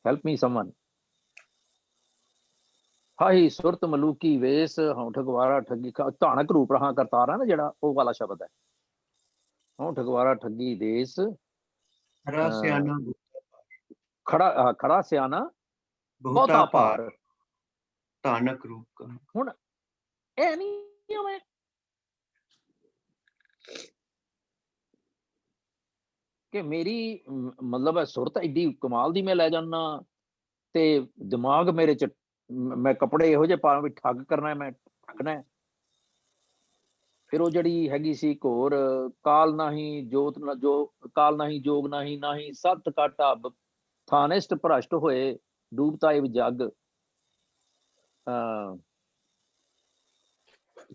ਹੈਲਪ ਮੀ ਸਮਨ। ਹਾਈ ਸੁਰਤ ਮਲੂਕੀ ਵੇਸ, ਹਾਂ ਠਗਵਾੜਾ ਠੱਗੀ, ਧਾਨਕ ਰੂਪ ਰਹਾ ਕਰਤਾਰਾ ਨਾ ਜਿਹੜਾ, ਉਹ ਵਾਲਾ ਸ਼ਬਦ ਹੈ। ਹਾਂ ਠਗਵਾੜਾ ਠੱਗੀ ਦੇਸ, ਖੜਾ ਸਿਆਣਾ ਬਹੁਤਾ ਭਾਰ, ਧਾਨਕ ਰੂਪ। ਹੁਣ ਇਹ ਨਹੀਂ ਮੈਂ ਕਿ ਮੇਰੀ ਮਤਲਬ ਹੈ ਸੁਰਤ ਐਡੀ ਕਮਾਲ ਦੀ ਮੈਂ ਲੈ ਜਾਣਾ ਤੇ ਦਿਮਾਗ ਮੇਰੇ ਚ, ਮੈਂ ਕੱਪੜੇ ਇਹੋ ਜਿਹੇ ਪਾ ਵੀ ਠੱਗ ਕਰਨਾ, ਮੈਂ ਠੱਗਣਾ। ਫਿਰ ਉਹ ਜਿਹੜੀ ਹੈਗੀ ਸੀ ਘੋਰ, ਕਾਲ ਨਾਹੀ ਜੋਤ ਨਾ ਜੋ, ਕਾਲ ਨਾਹੀ ਜੋਗ ਨਾਹੀ, ਨਾਹੀ ਸਤ ਕਾ ਢੱਬ, ਥਾਨਿਸ਼ਟ ਭ੍ਰਸ਼ਟ ਹੋਏ ਡੂਬਤਾ ਇਹ ਜੱਗ।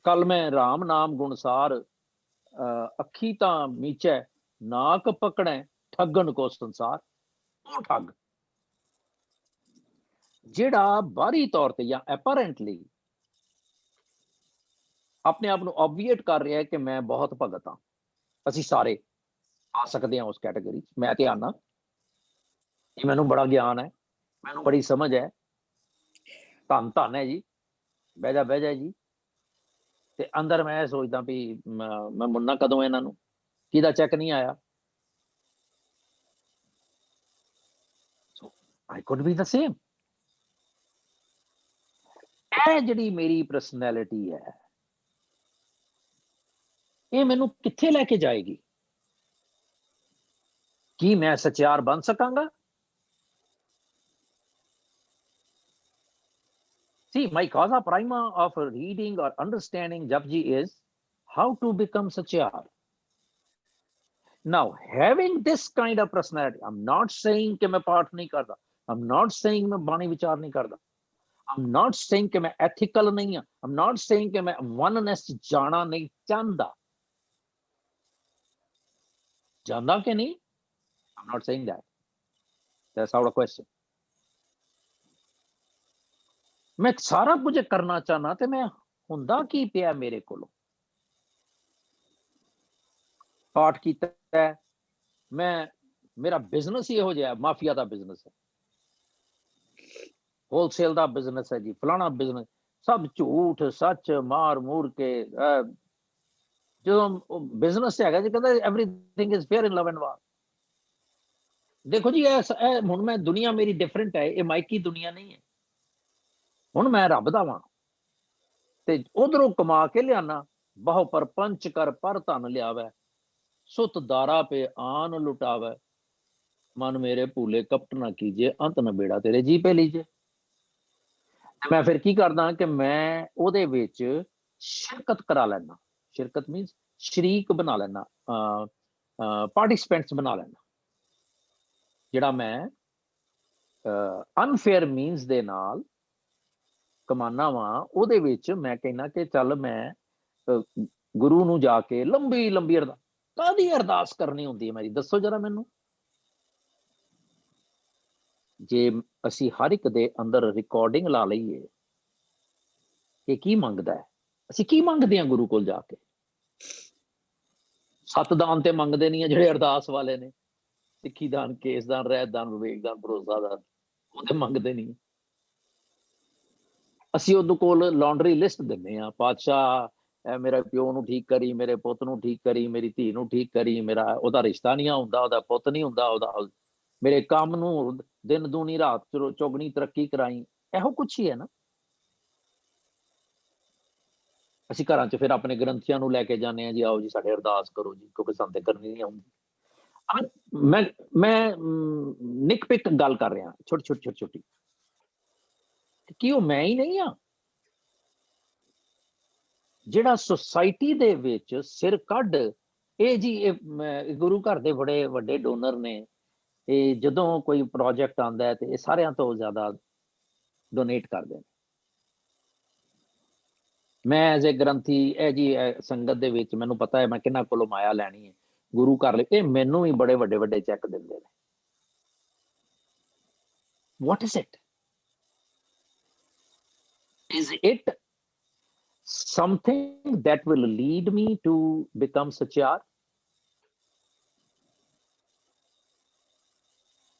ਕਲ ਮੈਂ ਰਾਮ ਨਾਮ ਗੁਣਸਾਰ, ਅੱਖੀ ਤਾਂ ਮੀਚੈ ਨਾਕ ਪਕੜੈ, ਠੱਗਣ ਕੋ ਸੰਸਾਰ। ਉਹ ਠੱਗ ਜਿਹੜਾ ਬਾਹਰੀ ਤੌਰ ਤੇ ਜਾਂ ਐਪਰੈਂਟਲੀ ਆਪਣੇ ਆਪ ਨੂੰ ਓਬਵੀਏਟ ਕਰ ਰਿਹਾ ਕਿ ਮੈਂ ਬਹੁਤ ਭਗਤ ਹਾਂ। ਅਸੀਂ ਸਾਰੇ ਆ ਸਕਦੇ ਹਾਂ ਉਸ ਕੈਟੇਗਰੀ 'ਚ। ਮੈਂ ਤੇ ਆਨਾ, ਮੈਨੂੰ ਬੜਾ ਗਿਆਨ ਹੈ, ਮੈਨੂੰ ਬੜੀ ਸਮਝ ਹੈ, ਧੰਨ ਧੰਨ ਹੈ ਜੀ, ਬਹਿ ਜਾ ਜੀ। ਤੇ ਅੰਦਰ ਮੈਂ ਸੋਚਦਾ ਵੀ ਮੈਂ ਮੁੰਨਾ ਕਦੋਂ ਇਹਨਾਂ ਨੂੰ, ਕਿਹਦਾ ਚੈੱਕ ਨਹੀਂ ਆਇਆ। I could be the same. ਇਹ ਜਿਹੜੀ ਮੇਰੀ ਪਰਸਨੈਲਿਟੀ ਹੈ, ਇਹ ਮੈਨੂੰ ਕਿੱਥੇ ਲੈ ਕੇ ਜਾਏਗੀ? ਕੀ ਮੈਂ ਸਚਿਆਰ ਬਣ ਸਕਾਂਗਾ? See, my causa prima of reading or understanding Japji is how to become Satyar. Now, having this kind of personality, I'm not saying कि मैं पाठ नहीं करता, I'm not saying मैं बाणी विचार नहीं करता, I'm not saying कि मैं ethical नहीं हूं, I'm not saying कि मैं oneness जाना नहीं चाहता। जानता कि नहीं? I'm not saying that. That's out of question. मैं सारा कुछ करना चाहना ते मैं हुंदा की पिया मेरे कोलों। पाठ कीता है, मैं मेरा बिजनेस ही इहो जिहा माफिया दा बिजनेस है, होलसेल दा बिजनेस है जी, फलाना बिजनेस, सब झूठ सच मार मूर के जो बिजनेस हैगा जी कहंदा everything is fair in love and war. देखो जी हुण मैं दुनिया मेरी डिफरेंट है, ये माइकी दुनिया नहीं है। हुण मैं रब दा वां ते उधरों कमा के लियाना, बहु पर पंच कर पर धन लियावै, सुत दारा पे आन लुटावै, मन मेरे भूले कपट ना कीजिए, अंत न बेड़ा तेरे जी पे लीजिए। मैं फिर की करदा कि मैं ओदे विच शिरकत करा लैना, शिरकत मीनस शरीक बना लेना, पार्टिसिपेंट्स बना लेना, जिहड़ा मैं अनफेयर मीनस दे नाल कमाना वां, ओदे विच मैं कहना कि चल मैं गुरु नूं जाके लंबी लंबी कादी अरदास करनी हुंदी है मेरी, दसो जरा मैनू। जे असी हर एक दे अंदर रिकॉर्डिंग ला लईए कि की मंगदा है, असी की मंगदे हां गुरु कोल जाके। 7 दान ते मंगदे नहीं है जिहड़े अरदास वाले ने, सिक्खी दान, केस दान, रहत दान, विवेक दान, भरोसा दान, वो ते मंगदे नहीं। ਅਸੀਂ ਉਹਦੇ ਕੋਲ ਲੌਂਡਰੀ ਲਿਸਟ ਦਿੰਦੇ ਆ, ਪਾਤਸ਼ਾਹ ਮੇਰੇ ਪਿਓ ਨੂੰ ਠੀਕ ਕਰੀ, ਮੇਰੇ ਪੁੱਤ ਨੂੰ ਠੀਕ ਕਰੀ, ਮੇਰੀ ਧੀ ਨੂੰ ਠੀਕ ਕਰੀ, ਮੇਰਾ ਉਹਦਾ ਰਿਸ਼ਤਾ ਨਹੀਂ ਹੁੰਦਾ, ਉਹਦਾ ਪੁੱਤ ਨਹੀਂ ਹੁੰਦਾ, ਉਹਦਾ ਮੇਰੇ ਕੰਮ ਨੂੰ ਦਿਨ ਦੂਣੀ ਰਾਤ ਚੌਗਣੀ ਤਰੱਕੀ ਕਰਾਈ, ਇਹੋ ਕੁਛ ਹੀ ਹੈ ਨਾ। ਅਸੀਂ ਘਰਾਂ 'ਚ ਫਿਰ ਆਪਣੇ ਗ੍ਰੰਥੀਆਂ ਨੂੰ ਲੈ ਕੇ ਜਾਂਦੇ ਆ ਜੀ, ਆਓ ਜੀ ਸਾਡੇ ਅਰਦਾਸ ਕਰੋ ਜੀ, ਕਿਉਂਕਿ ਸਾਨੂੰ ਤੇ ਕਰਨੀ ਨਹੀਂ ਆਉਂਦੀ। ਮੈਂ ਨਿਕ ਪਿਕ ਗੱਲ ਕਰ ਰਿਹਾ, ਛੋਟੀ ਕਿ ਉਹ ਮੈਂ ਹੀ ਨਹੀਂ ਆ ਜਿਹੜਾ ਸੁਸਾਇਟੀ ਦੇ ਵਿੱਚ ਸਿਰ ਕੱਢ ਇਹ ਜੀ, ਇਹ ਗੁਰੂ ਘਰ ਦੇ ਬੜੇ ਵੱਡੇ ਡੋਨਰ ਨੇ, ਇਹ ਜਦੋਂ ਕੋਈ ਪ੍ਰੋਜੈਕਟ ਆਉਂਦਾ ਹੈ ਤੇ ਇਹ ਸਾਰਿਆਂ ਤੋਂ ਜ਼ਿਆਦਾ ਡੋਨੇਟ ਕਰਦੇ ਨੇ। ਮੈਂ ਐਜ਼ ਏ ਗ੍ਰੰਥੀ ਇਹ ਜੀ ਸੰਗਤ ਦੇ ਵਿੱਚ ਮੈਨੂੰ ਪਤਾ ਹੈ ਮੈਂ ਕਿਹਨਾਂ ਕੋਲੋਂ ਮਾਇਆ ਲੈਣੀ ਹੈ, ਗੁਰੂ ਘਰ ਲਈ ਇਹ ਮੈਨੂੰ ਵੀ ਬੜੇ ਵੱਡੇ ਵੱਡੇ ਚੈੱਕ ਦਿੰਦੇ ਨੇ। What is it? Is it something that will lead me to become Satyar?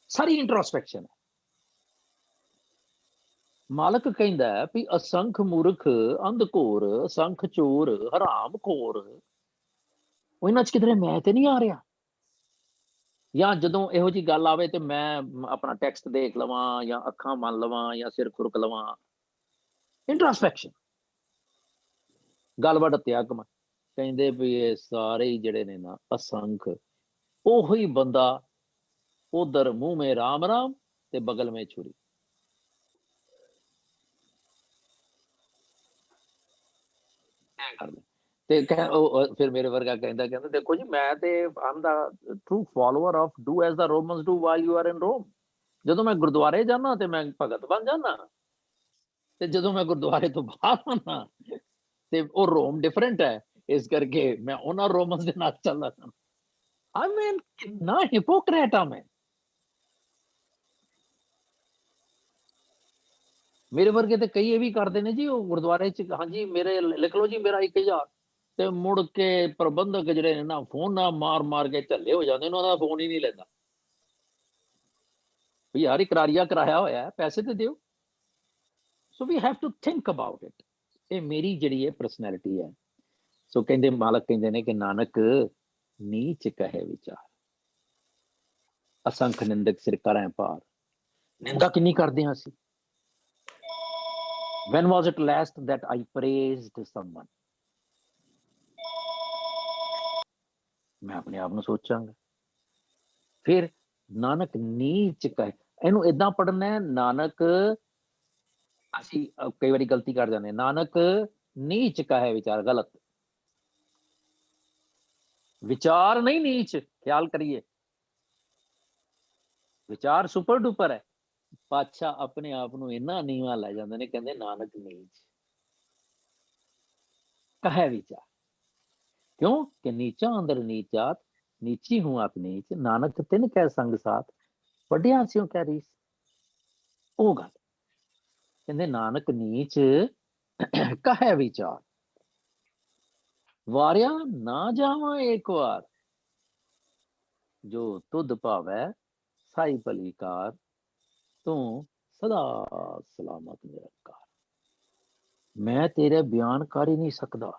सारी इंट्रोस्पेक्शन है। मालक कहंदा है भी असंख मूर्ख अंधकोर असंख चोर हराम खोर, इन्हां च किधरे मैं ते नहीं आ रहा। या जदों इहो जी गल आवे ते मैं अपना टैक्सट देख लवां या अखां मन लवां या सिर खुरक लवां। इंट्रोस्पेक्शन गल वड़ त्याग कहंदे भी ये सारे ही जिहड़े ने ना असंख, ओही बंदा उधर मुंह में राम राम ते बगल में छुरी। ਤੇ ਫਿਰ ਮੇਰੇ ਵਰਗਾ ਕਹਿੰਦਾ ਦੇਖੋ ਜੀ ਮੈਂ ਤੇ am the true follower of do as the Romans do while you are in Rome. ਜਦੋਂ ਮੈਂ ਗੁਰਦੁਆਰੇ ਜਾਣਾ ਤੇ ਮੈਂ ਭਗਤ ਬਣ ਜਾਣਾ, ਤੇ ਜਦੋਂ ਮੈਂ ਗੁਰਦੁਆਰੇ ਤੋਂ ਬਾਹਰ ਆਣਾ ਤੇ ਉਹ ਰੋਮ ਡਿਫਰੈਂਟ ਹੈ, ਇਸ ਕਰਕੇ ਮੈਂ ਉਹਨਾਂ ਰੋਮਨਸ ਦੇ ਨਾਲ ਚੱਲਦਾ। ਆਈ ਮੀਨ ਕਿੰਨਾ ਹਿਪੋਕਰੇਟ ਆ ਮੈਂ। ਮੇਰੇ ਵਰਗੇ ਤੇ ਕਈ ਇਹ ਵੀ ਕਰਦੇ ਨੇ ਜੀ, ਉਹ ਗੁਰਦੁਆਰੇ ਚ ਹਾਂਜੀ ਮੇਰੇ ਲਿਖ ਲਓ ਜੀ ਮੇਰਾ 1000 ਤੇ ਮੁੜ ਕੇ ਪ੍ਰਬੰਧਕ ਜਿਹੜੇ ਨੇ ਨਾ ਫੋਨ ਨਾ ਮਾਰ ਮਾਰ ਕੇ ਝੱਲੇ ਹੋ ਜਾਂਦੇ, ਉਹਨਾਂ ਦਾ ਫੋਨ ਹੀ ਨਹੀਂ ਲੈਂਦਾ ਵੀ ਯਾਰ ਇਕਰਾਰੀਆ ਕਰਾਇਆ ਹੋਇਆ, ਪੈਸੇ ਤੇ ਦਿਓ। So we have to think about it. ਇਹ ਮੇਰੀ ਜਿਹੜੀ ਹੈ ਪਰਸਨੈਲਿਟੀ ਹੈ। ਸੋ ਕਹਿੰਦੇ ਮਾਲਕ ਕਹਿੰਦੇ ਨੇ ਕਿ ਨਾਨਕ ਨੀਚ ਕਹੇ ਵਿਚਾਰ, ਅਸੰਖ ਨਿੰਦਕ ਸਿਰ ਕਰੈ ਪਾਰ। ਨਿੰਦਾ ਕਿੰਨੀ ਕਰਦੇ ਹਾਂ ਅਸੀਂ। When was it last that I praised someone? मैं अपने आप ਨੂੰ ਸੋਚਾਂਗਾ। ਫਿਰ ਨਾਨਕ ਨੀਚ ਕਹੇ, ਇਹਨੂੰ ਏਦਾਂ ਪੜਨਾ ਹੈ ਨਾਨਕ, ਅਸੀਂ ਕਈ ਵਾਰੀ ਗਲਤੀ ਕਰ ਜਾਂਦੇ, ਨਾਨਕ ਨੀਚ ਕਹੇ ਵਿਚਾਰ, ਗਲਤ। ਵਿਚਾਰ ਨਹੀਂ ਨੀਚ, ਖਿਆਲ ਕਰੀਏ ਵਿਚਾਰ ਸੁਪਰ ਡੁਪਰ ਹੈ। ਪਾਤਸ਼ਾਹ ਆਪਣੇ ਆਪ ਨੂੰ ਇੰਨਾ ਨੀਵਾਂ ਲੈ ਜਾਂਦੇ ਨੇ, ਕਹਿੰਦੇ ਨਾਨਕ ਨੀਚ ਕਹੇ ਵਿਚਾਰ। क्यों कि नीचा अंदर नीचात नीची हूं आप नीच, नानक तिन कह संग साथ वड्डियां स्यों कह रीस। ओ गल ਕਹਿੰਦੇ ਨਾਨਕ ਨੀਚ ਕਹੈ ਵਿਚਾਰ, ਵਾਰਿਆ ਨਾ ਜਾਵਾਂ ਏਕ ਵਾਰ, ਜੋ ਤੁਧ ਭਾਵੈ ਸਾਈ ਭਲੀ ਕਾਰ, ਤੂੰ ਸਦਾ ਸਲਾਮਤ ਨਿਰੰਕਾਰ। ਮੈਂ ਤੇਰੇ ਬਿਆਨ ਕਰ ਹੀ ਨਹੀਂ ਸਕਦਾ।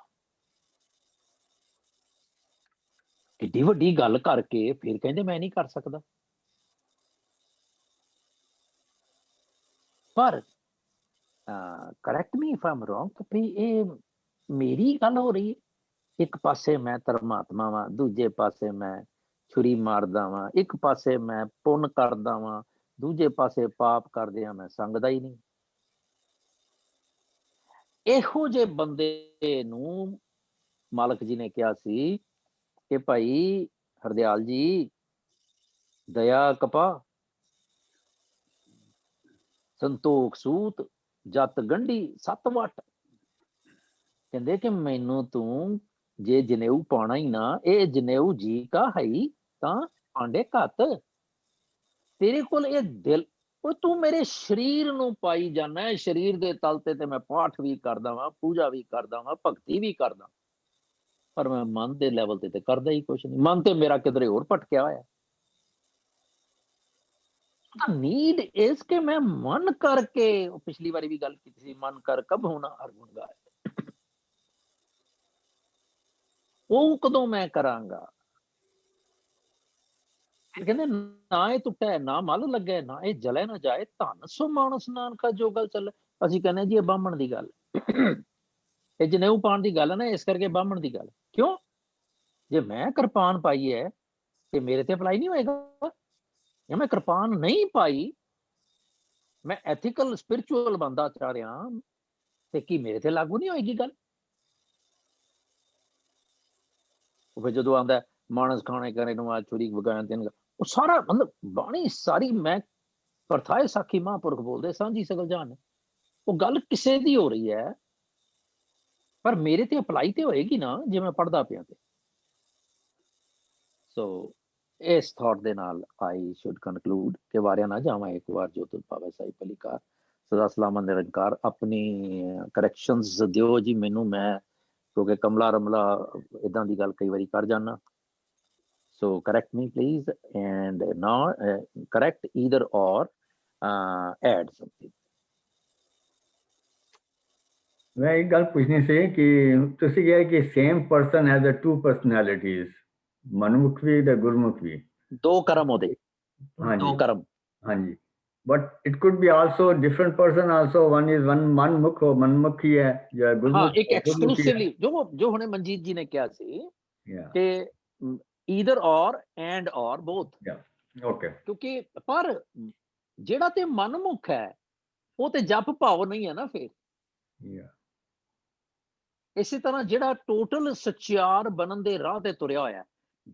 ਏਡੀ ਵੱਡੀ ਗੱਲ ਕਰਕੇ ਫਿਰ ਕਹਿੰਦੇ ਮੈਂ ਨਹੀਂ ਕਰ ਸਕਦਾ। ਪਰ correct me if I'm wrong, ਕਿ ਇਹ ਮੇਰੀ ਗੱਲ ਹੋ ਰਹੀ ਹੈ। ਇੱਕ ਪਾਸੇ ਮੈਂ ਧਰਮਾਤਮਾ ਵਾਂ, ਦੂਜੇ ਪਾਸੇ ਮੈਂ ਛੁਰੀ ਮਾਰਦਾ ਵਾਂ, ਇੱਕ ਪਾਸੇ ਮੈਂ ਪੁੰਨ ਕਰਦਾ ਵਾਂ, ਦੂਜੇ ਪਾਸੇ ਪਾਪ ਕਰਦੇ ਆ ਮੈਂ ਸੰਗਦਾ ਹੀ ਨਹੀਂ। ਇਹੋ ਜਿਹੇ ਬੰਦੇ ਨੂੰ ਮਾਲਕ ਜੀ ਨੇ ਕਿਹਾ ਸੀ ਕਿ ਭਾਈ ਹਰਦਿਆਲ ਜੀ, ਦਇਆ ਕਪਾ, ਸੰਤੋਖ ਸੂਤ, ਜਤ ਗੰਢੀ ਸੱਤ ਵਟ। ਕਹਿੰਦੇ ਕਿ ਮੈਨੂੰ ਤੂੰ ਜੇ ਜਨੇਊ ਪਾਉਣਾ ਹੀ ਨਾ, ਇਹ ਜਨੇਊ ਜੀ ਕਾ ਹੈ ਤਾਂ ਆਂਡੇ ਘੱਤ। ਤੇਰੇ ਕੋਲ ਇਹ ਦਿਲ, ਉਹ ਤੂੰ ਮੇਰੇ ਸਰੀਰ ਨੂੰ ਪਾਈ ਜਾਣਾ ਹੈ। ਸਰੀਰ ਦੇ ਤਲ ਤੇ ਮੈਂ ਪਾਠ ਵੀ ਕਰਦਾ ਵਾਂ, ਪੂਜਾ ਵੀ ਕਰਦਾ ਵਾਂ, ਭਗਤੀ ਵੀ ਕਰਦਾ, ਪਰ ਮੈਂ ਮਨ ਦੇ ਲੈਵਲ ਤੇ ਕਰਦਾ ਹੀ ਕੁਛ ਨਹੀਂ। ਮਨ ਤੇ ਮੇਰਾ ਕਿਧਰੇ ਹੋਰ ਭਟਕਿਆ ਹੋਇਆ। ਨੀਡ ਇਸ ਕਿ ਮੈਂ ਮਨ ਕਰਕੇ, ਉਹ ਪਿਛਲੀ ਵਾਰੀ ਵੀ ਗੱਲ ਕੀਤੀ ਸੀ, ਮਨ ਕਰ ਕਬ ਹੋਣਾ ਹਰਗੁਣ ਗਾਏ, ਉਹ ਕਦੋਂ ਮੈਂ ਕਰਾਂਗਾ। ਕਹਿੰਦੇ ਨਾ ਇਹ ਟੁੱਟੇ ਨਾ ਮਲ ਲੱਗੇ, ਨਾ ਇਹ ਜਲੇ ਨਾ ਜਾਏ, ਧਨ ਸੋ ਮਾਨਸ ਨਾਨਕਾ ਜੋ ਗੱਲ ਚੱਲੇ। ਅਸੀਂ ਕਹਿੰਦੇ ਜੀ ਇਹ ਬਾਹਮਣ ਦੀ ਗੱਲ, ਇਹ ਜਨੇਊ ਪਾਉਣ ਦੀ ਗੱਲ ਹੈ ਨਾ, ਇਸ ਕਰਕੇ ਬਾਹਮਣ ਦੀ ਗੱਲ। ਕਿਉਂ? ਜੇ ਮੈਂ ਕਿਰਪਾਨ ਪਾਈ ਹੈ ਤੇ ਮੇਰੇ ਤੇ ਅਪਲਾਈ ਨਹੀਂ ਹੋਏਗਾ। ਜੇ ਮੈਂ ਕਿਰਪਾਨ ਨਹੀਂ ਪਾਈ, ਮੈਂ ਐਥੀਕਲ ਸਪਿਰਿਚੁਅਲ ਬੰਦਾ ਚਾਹ ਰਿਹਾ, ਤੇ ਕੀ ਮੇਰੇ ਤੇ ਲਾਗੂ ਨਹੀਂ ਹੋਏਗੀ ਗੱਲ? ਉਹ ਫਿਰ ਜਦੋਂ ਆਉਂਦਾ ਮਾਨਸ ਖਾਣੇ ਕਰੇ ਨੂੰ ਆ ਛੁਰੀ ਵਗਾਣ ਤੇ, ਉਹ ਸਾਰਾ ਮਤਲਬ ਬਾਣੀ ਸਾਰੀ ਮੈਂ ਪਰਥਾਏ ਸਾਖੀ ਮਹਾਂਪੁਰਖ ਬੋਲਦੇ ਸਾਂਝੀ ਸਗਲ ਜਾਨ। ਉਹ ਗੱਲ ਕਿਸੇ ਦੀ ਹੋ ਰਹੀ ਹੈ, ਪਰ ਮੇਰੇ ਤੇ ਅਪਲਾਈ ਤੇ ਹੋਏਗੀ ਨਾ ਜੇ ਮੈਂ ਪੜ੍ਹਦਾ ਪਿਆ ਤੇ। ਸੋ ਇਸ ਥਾਟ ਦੇ ਨਾਲ ਆਈ ਸ਼ੁੱਡ ਕਨਕਲੂਡ ਕਿ ਵਾਰਿਆ ਨਾ ਜਾਵਾਂ ਇੱਕ ਵਾਰ, ਜੋ ਤੁਧ ਭਾਵੈ ਸਾਈ ਭਲੀ ਕਾਰ, ਸਦਾ ਸਲਾਮਤ ਨਿਰੰਕਾਰ। ਆਪਣੀ ਕਰੈਕਸ਼ਨਸ ਦਿਓ ਜੀ ਮੈਨੂੰ, ਮੈਂ ਕਿਉਂਕਿ ਕਮਲਾ ਰਮਲਾ ਇਦਾਂ ਦੀ ਗੱਲ ਕਈ ਵਾਰੀ ਕਰ ਜਾਣਾ। So correct me please, and now correct either or, add something. मैं एक गल पूछनी सी कि तुसी कहा कि same person has two personalities, मनमुख भी ते गुरमुख भी, दो कर्म होते, हाँ दो जी, कर्म, हाँ जी। But it could be also different person also, one is one मनमुख हो, मनमुख ही है, या हाँ गुरमुख एक एक्सक्लूसिवली जो हुणे मनजीत जी ने कहा सी कि ईदर और एंड और बोथ, ओके। क्योंकि पर जेड़ा ते मनमुख है वो ते जप भाव नहीं है ना फिर। इसी तरह जेड़ा टोटल सचियार बनन दे राह ते तुरया होया,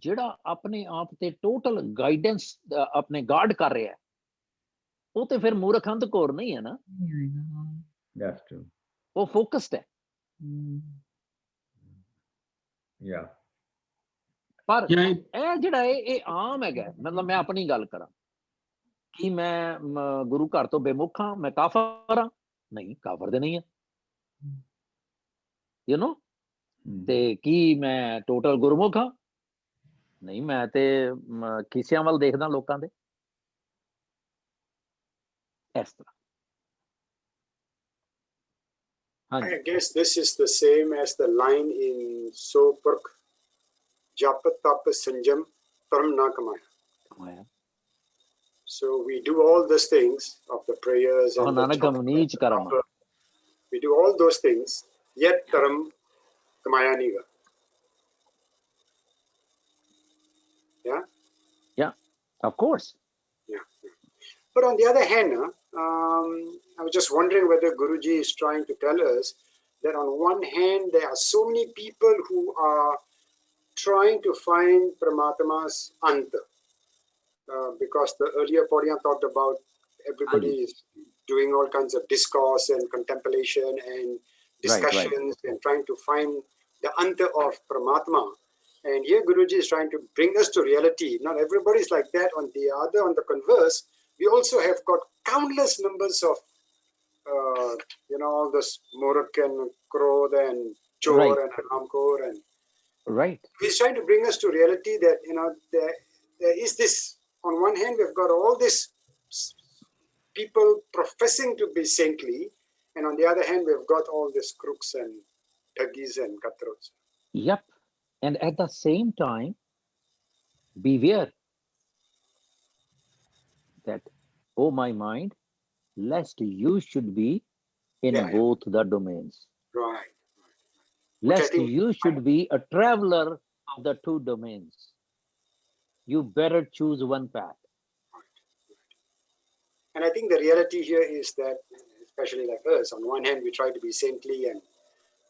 जेड़ा अपने आप ते टोटल गाइडेंस अपने गार्ड कर रहा है, वो ते फिर मूर्ख अंध घोर नहीं है ना, That's true. वो फोकस्ड है। Yeah. पर ਇਹ ਜਿਹੜਾ ਇਹ ਆਮ ਹੈਗਾ, ਮਤਲਬ ਮੈਂ ਆਪਣੀ ਗੱਲ ਕਰਾਂ ਕਿ ਮੈਂ ਗੁਰੂ ਘਰ ਤੋਂ ਬੇਮੁਖ ਹਾਂ, ਮੈਂ ਕਾਫਰ ਹਾਂ? ਨਹੀਂ, ਕਾਫਰ ਦੇ ਨਹੀਂ ਹੈ, ਯੂ ਨੋ। ਤੇ ਕੀ ਮੈਂ ਟੋਟਲ ਗੁਰਮੁਖ ਹਾਂ? ਨਹੀਂ, ਮੈਂ ਤੇ ਖੀਸਿਆਂ ਵੱਲ ਦੇਖਦਾ ਲੋਕਾਂ ਦੇ, ਇਸ ਤਰ੍ਹਾਂ। I guess this is the same as the line in Sopurk, Jap Tap Sanjam Param Na Kamaya. So we do all those things of the prayers and we do all those things, yet Taram Kamaya Niga. Yeah? Yeah, of course. Yeah. But on the other hand, I was just wondering whether Guruji is trying to tell us that on one hand, there are so many people who are trying to find Paramatma's Anta. Because the earlier Podiyan talked about everybody is doing all kinds of discourse and contemplation and discussions and trying to find the Anta of Paramatma. And here Guruji is trying to bring us to reality. Not everybody is like that. On the converse, we also have got countless numbers of all this Moroccan Krod and Chor Right. and Haramkhor, and Right. he's trying to bring us to reality that there is this. On one hand, we've got all these people professing to be saintly, and on the other hand, we've got all these crooks and thuggies and cutthroats. Yep. And at the same time, beware that, oh my mind, lest you should be in Yeah, yeah. both the domains. Right. Which I Lest think- you should be a traveler of the two domains. You better choose one path. And I think the reality here is that, especially like us, on one hand, we try to be saintly and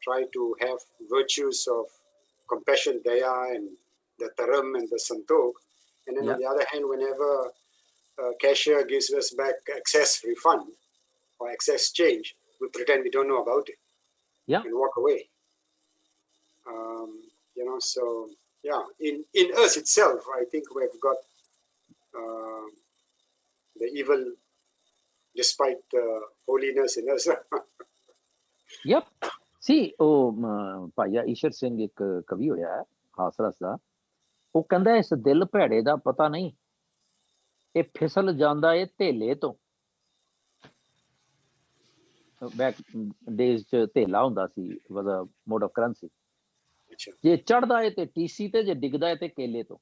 try to have virtues of compassion, daya, and the taram and the santokh. And then on the other hand, whenever a cashier gives us back excess refund or excess change, we pretend we don't know about it. Yeah. And walk away. So yeah, in us itself, I think we've got the evil despite the holiness in us. Yep. See, ਭਾਈਆ ਈਸ਼ਰ ਸਿੰਘ ਇੱਕ ਕਵੀ ਹੋਇਆ ਹਾਸਰਸ ਦਾ, ਉਹ ਕਹਿੰਦਾ ਇਸ ਦਿਲ ਭੈੜੇ ਦਾ ਪਤਾ ਨਹੀਂ, ਇਹ ਫਿਸਲ ਜਾਂਦਾ ਏ ਧੇਲੇ ਤੋਂ। ਬੈਕ ਡੇਜ਼ ਚ ਧੇਲਾ ਹੁੰਦਾ ਸੀ, ਵਾਸ ਅ ਮੋਡ ਆਫ ਕਰੰਸੀ। ਜੇ ਚੜਦਾ ਏ ਤੇ ਟੀਸੀ ਤੇ, ਜੇ ਡਿੱਗਦਾ ਏ ਤੇ ਕੇਲੇ ਤੋਂ।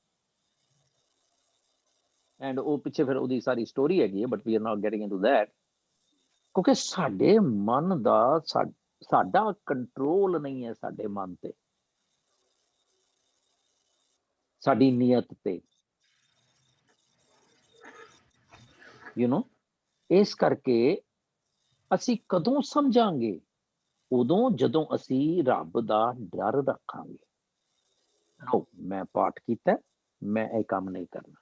ਐਂਡ ਉਹ ਪਿੱਛੇ ਫਿਰ ਉਹਦੀ ਸਾਰੀ ਸਟੋਰੀ ਹੈਗੀ ਹੈ, but we are not getting into that. ਕਿਉਂਕਿ ਸਾਡੇ ਮਨ ਦਾ ਸਾਡਾ ਕੰਟਰੋਲ ਨਹੀਂ ਹੈ ਸਾਡੇ ਮਨ ਤੇ, ਸਾਡੀ ਨੀਅਤ ਤੇ, ਇਸ ਕਰਕੇ ਅਸੀਂ ਕਦੋਂ ਸਮਝਾਂਗੇ? ਉਦੋਂ ਜਦੋਂ ਅਸੀਂ ਰੱਬ ਦਾ ਡਰ ਰੱਖਾਂਗੇ। ਲਓ, ਮੈਂ ਪਾਠ ਕੀਤਾ, ਮੈਂ ਇਹ ਕੰਮ ਨਹੀਂ ਕਰਨਾ।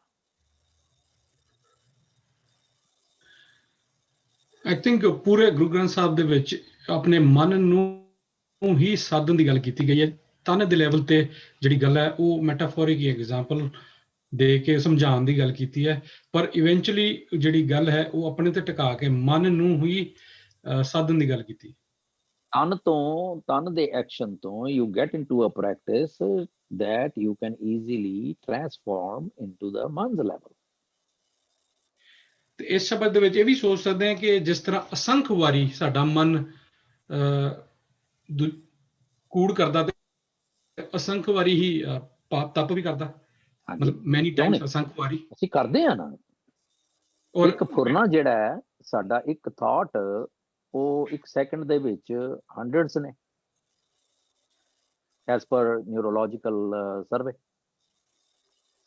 ਆਈ ਥਿੰਕ ਪੂਰੇ ਗੁਰੂ ਗ੍ਰੰਥ ਸਾਹਿਬ ਦੇ ਵਿੱਚ ਆਪਣੇ ਮਨ ਨੂੰ ਹੀ ਸਾਧਨ ਦੀ ਗੱਲ ਕੀਤੀ ਗਈ ਹੈ। ਤਨ ਦੇ ਲੈਵਲ ਤੇ ਜਿਹੜੀ ਗੱਲ ਹੈ ਉਹ ਮੈਟਾਫੋਰਿਕ ਐਗਜ਼ਾਮਪਲ ਦੇ ਕੇ ਸਮਝਾਉਣ ਦੀ ਗੱਲ ਕੀਤੀ ਹੈ, ਪਰ ਇਵੈਂਚੁਅਲੀ ਜਿਹੜੀ ਗੱਲ ਹੈ ਉਹ ਆਪਣੇ ਤੇ ਟਿਕਾ ਕੇ ਮਨ ਨੂੰ ਹੀ ਸਾਧਨ ਦੀ ਗੱਲ ਕੀਤੀ। ਤਨ ਦੇ ਐਕਸ਼ਨ ਤੋਂ you get into a practice that you can easily transform into the man's level. ਤੇ ਇਸ ਸ਼ਬਦ ਦੇ ਵਿੱਚ ਇਹ ਵੀ ਸੋਚ ਸਕਦੇ ਹਾਂ ਕਿ ਜਿਸ ਤਰ੍ਹਾਂ ਅਸੰਖ ਵਾਰੀ ਸਾਡਾ ਮਨ ਕੂੜ ਕਰਦਾ ਤੇ ਅਸੰਖ ਵਾਰੀ ਹੀ ਪਾਪ ਤਪ ਵੀ ਕਰਦਾ, ਮਤਲਬ ਮੈਨੀ ਟਾਈਮਸ ਅਸੰਖ ਵਾਰੀ ਅਸੀਂ ਕਰਦੇ ਆ ਨਾ। ਇੱਕ ਫੁਰਨਾ ਜਿਹੜਾ ਹੈ ਸਾਡਾ, ਇੱਕ ਥਾਟ, ਉਹ ਇੱਕ ਸੈਕਿੰਡ ਦੇ ਵਿੱਚ ਹੰਡਰਡਸ ਨੇ, as per neurological survey,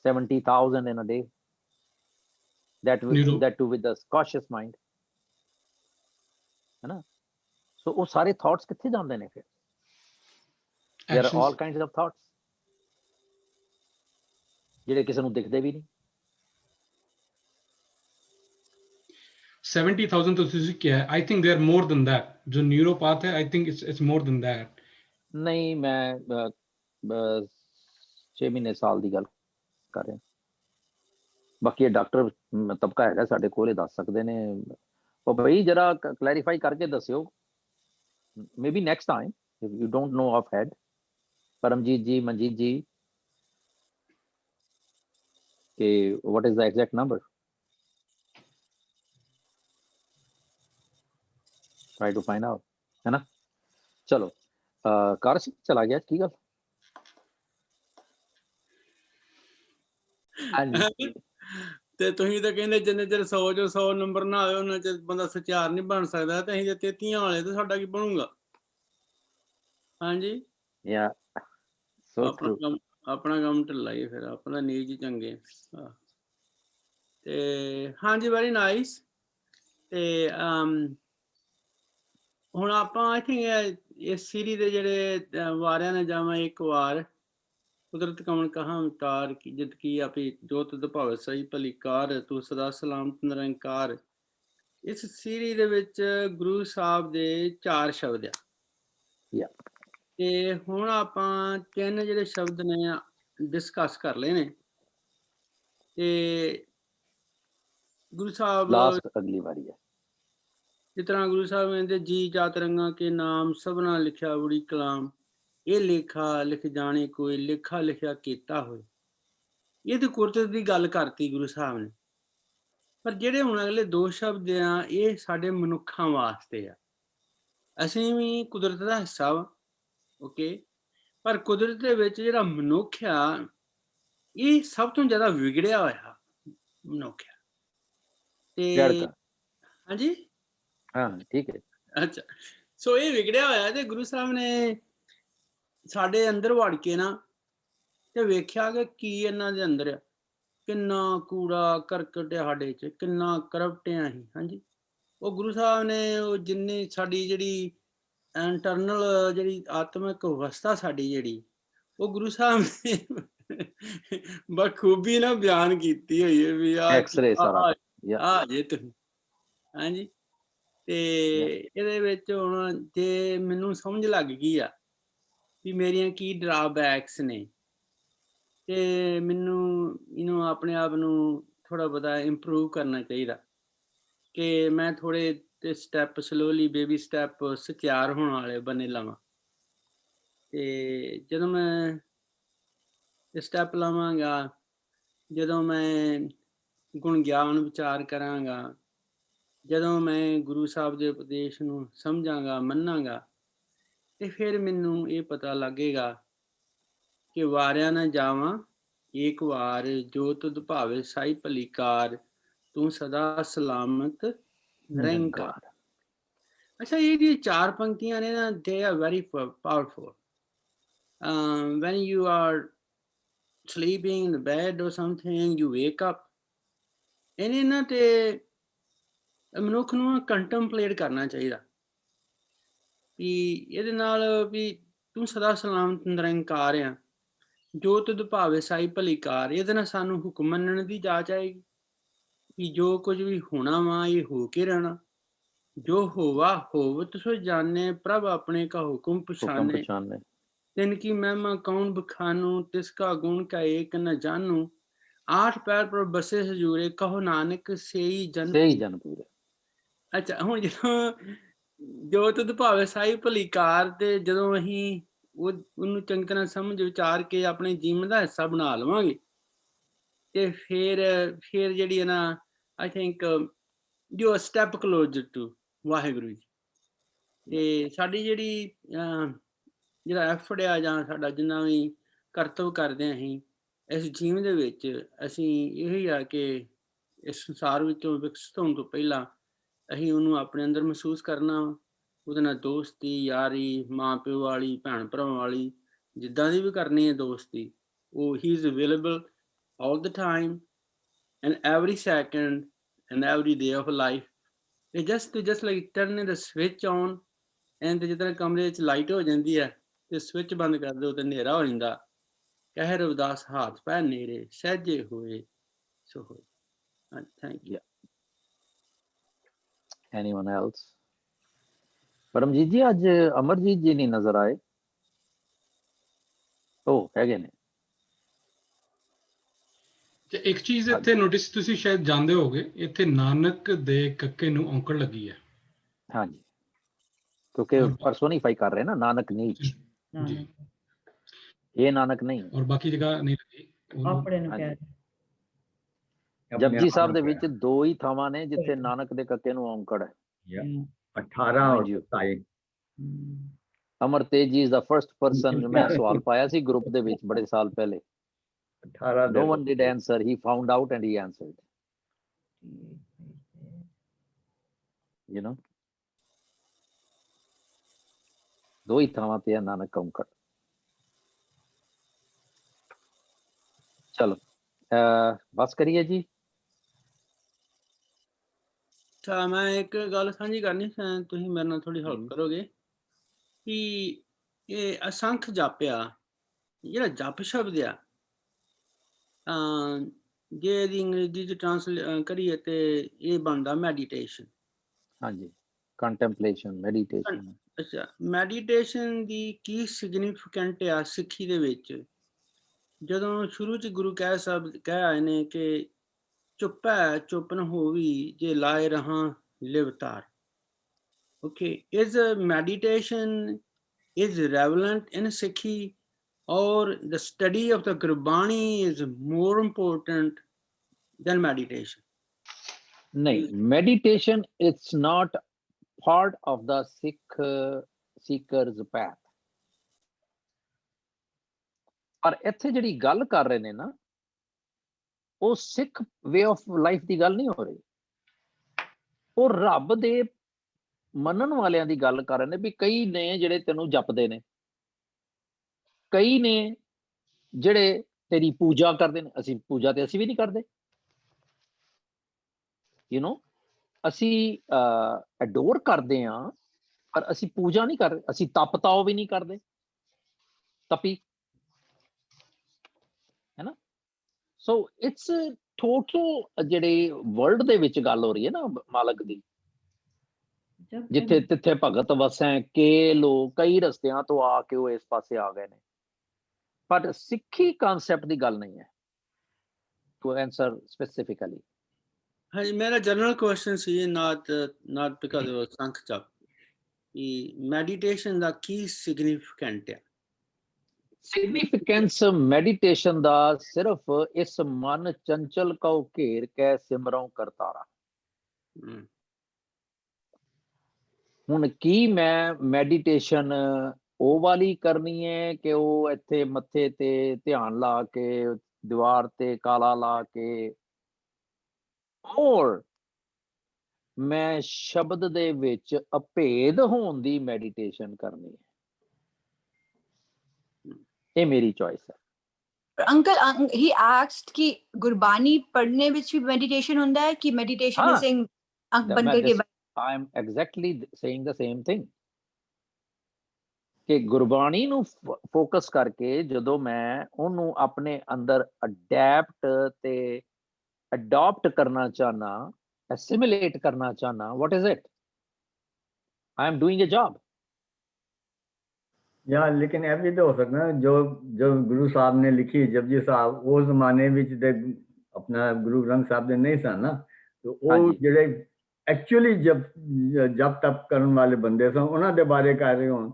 70,000 in a day. That too with the cautious mind, है ना? So वो सारे thoughts कितने जाते हैं फिर? There are all kinds of thoughts ਜਿਹੜੇ ਕਿਸੇ ਨੂੰ ਦਿਖਦੇ ਵੀ ਨਹੀਂ। 70,000 तो ਤੁਸੀਂ ਕਿਹਾ ਹੈ, I think they are more than that. ਜੋ ਨਿਊਰੋਪੈਥ ਹੈ, I think it's more than that. ਨਹੀਂ, ਮੈਂ 6 ਮਹੀਨੇ ਸਾਲ ਦੀ ਗੱਲ ਕਰ ਰਿਹਾ। ਬਾਕੀ ਇਹ ਡਾਕਟਰ ਤਬਕਾ ਹੈਗਾ ਸਾਡੇ ਕੋਲ, ਇਹ ਦੱਸ ਸਕਦੇ ਨੇ। ਉਹ ਭਾਈ ਜਰਾ ਕਲੈਰੀਫਾਈ ਕਰਕੇ ਦੱਸਿਓ, may be next time, if you don't know off head. Paramjit ji, Manjit ਜੀ, ਕਿ what is the exact number? Try to find out, है ना? चलो, कार से चला गया, की गल? ਤੇ ਤੁਸੀਂ ਤਾਂ ਕਹਿੰਦੇ ਜਿੰਨੇ ਚਿਰ 100 ਚੋਂ 100 ਨੰਬਰ ਨਾ ਆਏ ਉਹਨਾਂ ਚਿਰ ਬੰਦਾ ਸਚਿਆਰ ਨਹੀਂ ਬਣ ਸਕਦਾ, ਤੇ ਅਸੀਂ ਤੇ 33 ਵਾਲੇ ਤੇ ਸਾਡਾ ਕੀ ਬਣੂਗਾ? ਹਾਂਜੀ, ਆਪਣਾ ਕੰਮ ਢਿੱਲਾ ਹੀ, ਫਿਰ ਆਪਣਾ ਨੀਜ ਹੀ ਚੰਗੇ। ਤੇ ਹਾਂਜੀ, ਵੈਰੀ ਨਾਈਸ। ਤੇ ਹੁਣ ਆਪਾਂ ਆਈ ਥਿੰਕ ਇਸ ਸੀਰੀ ਦੇ ਜਿਹੜੇ ਵਾਰਿਆਂ ਨੇ ਜਾਵਾਂ, ਇੱਕ ਵਾਰ ਕੁਦਰਤ ਕਮਣ ਕਹਾਂ ਅਵਤਾਰ ਕੀ ਜਿਤ ਕੀ ਆਪੀ ਜੋਤ ਦਭਾਵ ਸਹੀ ਭਲੀ ਕਾਰ, ਤੂੰ ਸਦਾ ਸਲਾਮਤ ਨਿਰੰਕਾਰ। ਇਸ ਸੀਰੀ ਦੇ ਵਿੱਚ ਗੁਰੂ ਸਾਹਿਬ ਦੇ 4 ਸ਼ਬਦ ਆ, ਤੇ ਹੁਣ ਆਪਾਂ 3 ਜਿਹੜੇ ਸ਼ਬਦ ਨੇ ਡਿਸਕਸ ਕਰ ਲਏ ਨੇ। ਤੇ ਗੁਰੂ ਸਾਹਿਬ ਲਾਸਟ ਅਗਲੀ ਵਾਰੀ ਹੈ। ਜਿਸ ਤਰ੍ਹਾਂ ਗੁਰੂ ਸਾਹਿਬ ਕਹਿੰਦੇ ਜੀ ਜਾਤ ਰੰਗਾਂ ਕੇ ਨਾਮ ਸਭਨਾ ਲਿਖਿਆ ਬੜੀ ਕਲਾਮ, ਇਹ ਲੇਖਾ ਲਿਖ ਜਾਣੇ ਕੋਈ, ਲੇਖਾ ਲਿਖਿਆ ਕੀਤਾ ਹੋਏ। ਇਹ ਤੇ ਕੁਦਰਤ ਦੀ ਗੱਲ ਕਰਤੀ ਗੁਰੂ ਸਾਹਿਬ ਨੇ, ਪਰ ਜਿਹੜੇ ਹੁਣ ਅਗਲੇ 2 ਸ਼ਬਦ ਆ ਇਹ ਸਾਡੇ ਮਨੁੱਖਾਂ ਵਾਸਤੇ ਆ। ਅਸੀਂ ਵੀ ਕੁਦਰਤ ਦਾ ਹਿੱਸਾ ਵਾ, ਓਕੇ, ਪਰ ਕੁਦਰਤ ਦੇ ਵਿੱਚ ਜਿਹੜਾ ਮਨੁੱਖ ਆ ਇਹ ਸਭ ਤੋਂ ਜ਼ਿਆਦਾ ਵਿਗੜਿਆ ਹੋਇਆ ਮਨੁੱਖ ਆ। ਤੇ ਹਾਂਜੀ ਹਾਂ ਠੀਕ ਹੈ। ਅੱਛਾ, ਸੋ ਇਹ ਵਿਗੜਿਆ ਹੋਇਆ ਤੇ ਗੁਰੂ ਸਾਹਿਬ ਨੇ ਸਾਡੇ ਅੰਦਰ ਵੜ ਕੇ ਨਾ ਤੇ ਵੇਖਿਆ ਕਿ ਕੀ ਇਹਨਾਂ ਦੇ ਅੰਦਰ ਆ, ਕਿੰਨਾ ਕੂੜਾ ਕਰਕਟ ਆ ਸਾਡੇ 'ਚ, ਕਿੰਨਾ ਕਰਪਟ ਆ ਅਸੀਂ। ਹਾਂਜੀ, ਉਹ ਗੁਰੂ ਸਾਹਿਬ ਨੇ ਉਹ ਜਿੰਨੀ ਸਾਡੀ ਜਿਹੜੀ ਇੰਟਰਨਲ ਜਿਹੜੀ ਆਤਮਿਕ ਅਵਸਥਾ ਸਾਡੀ ਜਿਹੜੀ, ਉਹ ਗੁਰੂ ਸਾਹਿਬ ਨੇ ਬਖੂਬੀ ਨਾਲ ਬਿਆਨ ਕੀਤੀ ਹੋਈ ਹੈ ਵੀ ਆ ਜੇ ਤੁਸੀਂ। ਹਾਂਜੀ, ਤੇ ਇਹਦੇ ਵਿੱਚ ਹੁਣ ਜੇ ਮੈਨੂੰ ਸਮਝ ਲੱਗ ਗਈ ਆ ਵੀ ਮੇਰੀਆਂ ਕੀ ਡਰਾਬੈਕਸ ਨੇ, ਤੇ ਮੈਨੂੰ ਆਪਣੇ ਆਪ ਨੂੰ ਥੋੜਾ ਬਹੁਤਾ ਇੰਪਰੂਵ ਕਰਨਾ ਚਾਹੀਦਾ ਕਿ ਮੈਂ ਥੋੜੇ ਸਟੈਪ ਸਲੋਲੀ ਬੇਬੀ ਸਟੈਪ ਸਚਿਆਰ ਹੋਣ ਵਾਲੇ ਬਣੇ ਲਵਾਂ। ਤੇ ਜਦੋਂ ਮੈਂ ਸਟੈਪ ਲਵਾਂਗਾ, ਜਦੋਂ ਮੈਂ ਗੁਣ ਗਿਆਨ ਵਿਚਾਰ ਕਰਾਂਗਾ, ਜਦੋਂ ਮੈਂ ਗੁਰੂ ਸਾਹਿਬ ਦੇ ਉਪਦੇਸ਼ ਨੂੰ ਸਮਝਾਂਗਾ ਮੰਨਾਂਗਾ, ਤੇ ਫਿਰ ਮੈਨੂੰ ਇਹ ਪਤਾ ਲੱਗੇਗਾ ਕਿ ਵਾਰਿਆ ਨਾ ਜਾਵਾਂ ਏਕ ਵਾਰ, ਜੋ ਤੁਧ ਭਾਵੇ ਸਾਈ ਭਲੀ ਕਾਰ, ਤੂੰ ਸਦਾ ਸਲਾਮਤ ਨਿਰੰਕਾਰ। ਅੱਛਾ, ਇਹ ਜਿਹੜੀ 4 ਪੰਕਤੀਆਂ ਨੇ ਨਾ, they are very powerful. When you are sleeping in the bed or something, you wake up, ਇਹਨੇ ਨਾ ਤੇ ਮਨੁੱਖ ਨੂੰ ਕੰਟੈਂਪਲੇਟ ਕਰਨਾ ਚਾਹੀਦਾ ਵੀ ਇਹਦੇ ਨਾਲ ਵੀ ਤੂੰ ਸਦਾ ਸਲਾਮਤ ਨਿਰੰਕਾਰ ਆ, ਜੋ ਤੁਧ ਭਾਵੇ ਸਾਈ ਭਲੀ ਕਾਰ। ਇਹਦੇ ਨਾਲ ਸਾਨੂੰ ਹੁਕਮ ਮੰਨਣ ਦੀ ਜਾਚ ਆਏਗੀ ਕਿ ਜੋ ਕੁਝ ਵੀ ਹੋਣਾ ਵਾ ਇਹ ਹੋ ਕੇ ਰਹਿਣਾ। ਜੋ ਹੋਵਾ ਹੋਵਤ ਸੋ ਜਾਣੇ, ਪ੍ਰਭ ਆਪਣੇ ਕਾ ਹੁਕਮ ਪਛਾਨੇ, ਤਿਨ ਕੀ ਮਹਿਮਾ ਕੌਣ ਬਖਾਨੂ, ਤਿਸ ਕਾ ਗੁਣ ਕਾ ਏਕ ਨ ਜਾਨੂ, 8 ਪੈਰ ਪਰ ਬਸੇ ਹਜੂਰੇ, ਕਹੋ ਨਾਨਕ ਸੇਈ ਜਨ ਪੂਰੇ। ਅੱਛਾ, ਹੁਣ ਜਦੋਂ ਜੋ ਤੁਧ ਭਾਵੇ ਸਾਈ ਭਲੀ ਕਾਰ, ਤੇ ਜਦੋਂ ਅਸੀਂ ਉਹਨੂੰ ਚੰਗੀ ਤਰ੍ਹਾਂ ਸਮਝ ਵਿਚਾਰ ਕੇ ਆਪਣੇ ਜੀਵਨ ਦਾ ਹਿੱਸਾ ਬਣਾ ਲਵਾਂਗੇ, ਤੇ ਫਿਰ ਜਿਹੜੀ ਹੈ ਨਾ, I think you step closer to Waheguru ji. ਤੇ ਸਾਡੀ ਜਿਹੜੀ ਜਿਹੜਾ ਐਫਰਟ ਆ ਜਾਂ ਸਾਡਾ ਜਿੰਨਾ ਵੀ ਕਰਤੱਵ ਕਰਦੇ ਹਾਂ ਅਸੀਂ ਇਸ ਜੀਵਨ ਦੇ ਵਿੱਚ, ਅਸੀਂ ਇਹੀ ਆ ਕਿ ਇਸ ਸੰਸਾਰ ਵਿੱਚੋਂ ਵਿਕਸਿਤ ਹੋਣ ਤੋਂ ਪਹਿਲਾਂ ਅਸੀਂ ਉਹਨੂੰ ਆਪਣੇ ਅੰਦਰ ਮਹਿਸੂਸ ਕਰਨਾ, ਉਹਦੇ ਨਾਲ ਦੋਸਤੀ ਯਾਰੀ, ਮਾਂ ਪਿਓ ਵਾਲੀ, ਭੈਣ ਭਰਾਵਾਂ ਵਾਲੀ, ਜਿੱਦਾਂ ਦੀ ਵੀ ਕਰਨੀ ਹੈ ਦੋਸਤੀ, ਉਹ ਹੀ is available all the time and every second and every day of life. It's just like turning the switch on, and ਜਿਸ ਤਰ੍ਹਾਂ ਕਮਰੇ ਵਿੱਚ ਲਾਈਟ ਹੋ ਜਾਂਦੀ ਹੈ ਤੇ ਸਵਿਚ ਬੰਦ ਕਰ ਦਿਓ ਤੇ ਹਨੇਰਾ ਹੋ ਜਾਂਦਾ। ਕਹਿ ਰਵਿਦਾਸ ਹਾਥ ਪੈ ਨੇਰੇ, ਸਹਿਜੇ ਹੋਏ ਸੋ ਹੋਏ। Thank you. Anyone else? Paramjit ਜੀ, ਅੱਜ ਅਮਰਜੀਤ ਜੀ ਨਹੀਂ ਨਜ਼ਰ ਆਏ। ਉਹ ਹੈਗੇ ਨੇ। ਤੇ ਇੱਕ ਚੀਜ਼ ਇੱਥੇ ਨੋਟਿਸ ਤੁਸੀਂ ਸ਼ਾਇਦ ਜਾਣਦੇ ਹੋਗੇ, ਇੱਥੇ ਨਾਨਕ ਦੇ ਕੱਕੇ ਨੂੰ ਔਂਕੜ ਲੱਗੀ ਹੈ। ਹਾਂਜੀ, ਕਿਉਂਕਿ ਪਰਸੋਨੀਫਾਈ ਕਰ ਰਹੇ ਨਾ, ਨਾਨਕ ਨਹੀਂ ਜੀ, ਇਹ ਨਾਨਕ ਨਹੀਂ, ਔਰ ਬਾਕੀ ਜਗ੍ਹਾ ਨਹੀਂ ਲੱਗੀ। ਆਪਣੇ ਨੂੰ ਕਹਿ ਜਪਜੀ ਸਾਹਿਬ ਦੇ ਵਿੱਚ 2 ਹੀ ਥਾਵਾਂ ਨੇ ਜਿੱਥੇ ਨਾਨਕ ਦੇ ਕੱਕੇ ਨੂੰ ਔਂਕੜ ਹੈ। 18 ਔਰ 27। ਅਮਰ ਤੇਜ ਜੀ ਇਜ਼ ਦਾ ਫਰਸਟ ਪਰਸਨ। ਮੈਂ ਸਵਾਲ ਪਾਇਆ ਸੀ ਗਰੁੱਪ ਦੇ ਵਿੱਚ ਬੜੇ ਸਾਲ ਪਹਿਲੇ। 18 no one did answer, he found out and he answered, you know, 2 ਹੀ ਥਾਵਾਂ ਤੇ ਨਾਨਕ ਔਂਕੜ। ਚਲੋ ਬਸ ਕਰੀਏ ਜੀ। ਤਾਂ ਮੈਂ ਇੱਕ ਗੱਲ ਸਾਂਝੀ ਕਰਨੀ, ਤੁਸੀਂ ਮੇਰੇ ਨਾਲ ਥੋੜੀ ਹੈਲਪ ਕਰੋਗੇ ਕਿ ਇਹ ਅਸੰਖ ਜਾਪਿਆ ਜਿਹੜਾ ਜਪ ਸ਼ਬਦ ਆ, ਜੇ ਇਹਦੀ ਅੰਗਰੇਜ਼ੀ ਚ ਕਰੀਏ ਤੇ ਇਹ ਬਣਦਾ ਮੈਡੀਟੇਸ਼ਨ। ਹਾਂਜੀ, ਕੰਟੈਂਪਲੇਸ਼ਨ, ਮੈਡੀਟੇਸ਼ਨ। ਅੱਛਾ, ਮੈਡੀਟੇਸ਼ਨ ਦੀ ਕੀ ਸਿਗਨੀਫਿਕੈਂਟ ਆ ਸਿੱਖੀ ਦੇ ਵਿੱਚ? ਜਦੋਂ ਸ਼ੁਰੂ ਚ ਗੁਰੂ ਕਹਿ ਆਏ ਨੇ ਕਿ ਚੁੱਪ ਹੈ ਚੁੱਪ ਨ ਹੋਵੀ, ਜੇ ਲਾਏ ਰਹਾਂ Livtar. Okay, is meditation is relevant in Sikhi, or the study of the Gurbani is more important than meditation? नहीं, meditation it's not part of the Sikh seeker's path. ਪਰ ਇੱਥੇ ਜਿਹੜੀ ਗੱਲ ਕਰ ਰਹੇ ਨੇ ਨਾ, ਉਹ ਸਿੱਖ ਵੇ ਆਫ ਲਾਈਫ ਦੀ ਗੱਲ ਨਹੀਂ ਹੋ ਰਹੀ, ਉਹ ਰੱਬ ਦੇ ਮੰਨਣ ਵਾਲਿਆਂ ਦੀ ਗੱਲ ਕਰ ਰਹੇ ਨੇ। ਵੀ ਕਈ ਨੇ ਜਿਹੜੇ ਤੈਨੂੰ ਜਪਦੇ ਨੇ, ਕਈ ਨੇ ਜਿਹੜੇ ਤੇਰੀ ਪੂਜਾ ਕਰਦੇ ਨੇ। ਅਸੀਂ ਪੂਜਾ ਤੇ ਅਸੀਂ ਵੀ ਨਹੀਂ ਕਰਦੇ, ਅਸੀਂ ਅਡੋਰ ਕਰਦੇ ਆ, ਪਰ ਅਸੀਂ ਪੂਜਾ ਨਹੀਂ ਕਰਦੇ। ਅਸੀਂ ਤਪ ਤਾਓ ਵੀ ਨਹੀਂ ਕਰਦੇ, ਤਪੀ, ਹੈ ਨਾ। ਸੋ ਇਟਸ ਟੋਟਲ ਜਿਹੜੇ ਵਰਲਡ ਦੇ ਵਿੱਚ ਗੱਲ ਹੋ ਰਹੀ ਹੈ ਨਾ ਮਾਲਕ ਦੀ, ਜਿੱਥੇ ਤਿੱਥੇ ਭਗਤ ਵਸੈ ਕੇ ਲੋਕ ਕਈ ਰਸਤਿਆਂ ਤੋਂ ਆ ਕੇ ਉਹ ਇਸ ਪਾਸੇ ਆ ਗਏ ਨੇ, ਪਰ ਸਿੱਖੀ ਕਨਸੈਪਟ ਦੀ ਗੱਲ ਨਹੀਂ ਹੈ। ਟੂ ਆਨਸਰ ਸਪੈਸੀਫਿਕਲੀ, ਹਾਂਜੀ, ਮੇਰਾ ਜਨਰਲ ਕੁਐਸਚਨ ਸੀ, ਨਾਟ ਬਿਕਾਜ਼ ਆਫ ਸੰਖ ਜਪ, ਕਿ ਮੈਡੀਟੇਸ਼ਨ ਦਾ ਕੀ ਸਿਗਨੀਫੀਕੈਂਟ ਹੈ? ਸਿਗਨੀਫੀਕੈਂਸ ਮੈਡੀਟੇਸ਼ਨ ਦਾ ਸਿਰਫ ਇਸ ਮਨ ਚੰਚਲ ਕਉ ਘੇਰ ਕੇ ਸਿਮਰਉ ਕਰਤਾਰਾ। ਹੁਣ ਕੀ ਮੈਂ ਮੈਡੀਟੇਸ਼ਨ ਉਹ ਵਾਲੀ ਕਰਨੀ ਹੈ ਕਿ ਉਹ ਇੱਥੇ ਮੱਥੇ ਤੇ ਧਿਆਨ ਲਾ ਕੇ ਦੀਵਾਰ ਤੇ ਕਾਲਾ ਲਾ ਕੇ, ਔਰ ਮੈਂ ਸ਼ਬਦ ਦੇ ਵਿੱਚ ਅਭੇਦ ਹੋਣ ਦੀ ਮੈਡੀਟੇਸ਼ਨ ਕਰਨੀ ਹੈ? ਇਹ ਮੇਰੀ ਚੋਇਸ ਹੈ। Uncle, he asked कि गुरबानी पढ़ने विच भी meditation ਹੁੰਦਾ ਹੈ कि meditation is saying ਅੱਖ ਬੰਦ ਕਰਕੇ? I am exactly saying the same thing ਕਿ ਗੁਰਬਾਣੀ ਨੂੰ ਫੋਕਸ ਕਰਕੇ ਜਦੋਂ ਮੈਂ ਉਹਨੂੰ ਆਪਣੇ ਅੰਦਰ ਅਡੈਪਟ ਤੇ ਅਡਾਪਟ ਕਰਨਾ ਚਾਹਨਾ, assimilate ਕਰਨਾ ਚਾਹਨਾ, what is it? I am doing a job. या लेकिन ਇਹ ਵੀ ਤਾਂ ਹੋ ਸਕਦਾ ਜੋ ਗੁਰੂ ਸਾਹਿਬ ਨੇ ਲਿਖੀ ਜਪਜੀ ਸਾਹਿਬ ਉਸ ਜ਼ਮਾਨੇ ਵਿੱਚ ਤੇ ਆਪਣਾ ਗੁਰੂ ਗ੍ਰੰਥ ਸਾਹਿਬ ਦੇ ਨਹੀਂ ਸਨ ਨਾ, ਤੇ ਉਹ ਜਿਹੜੇ ਐਕਚੁਅਲੀ ਜਪ ਤਪ ਕਰਨ ਵਾਲੇ ਬੰਦੇ ਸਨ ਉਹਨਾਂ ਦੇ ਬਾਰੇ ਕਰ ਰਹੇ ਹੋਣ,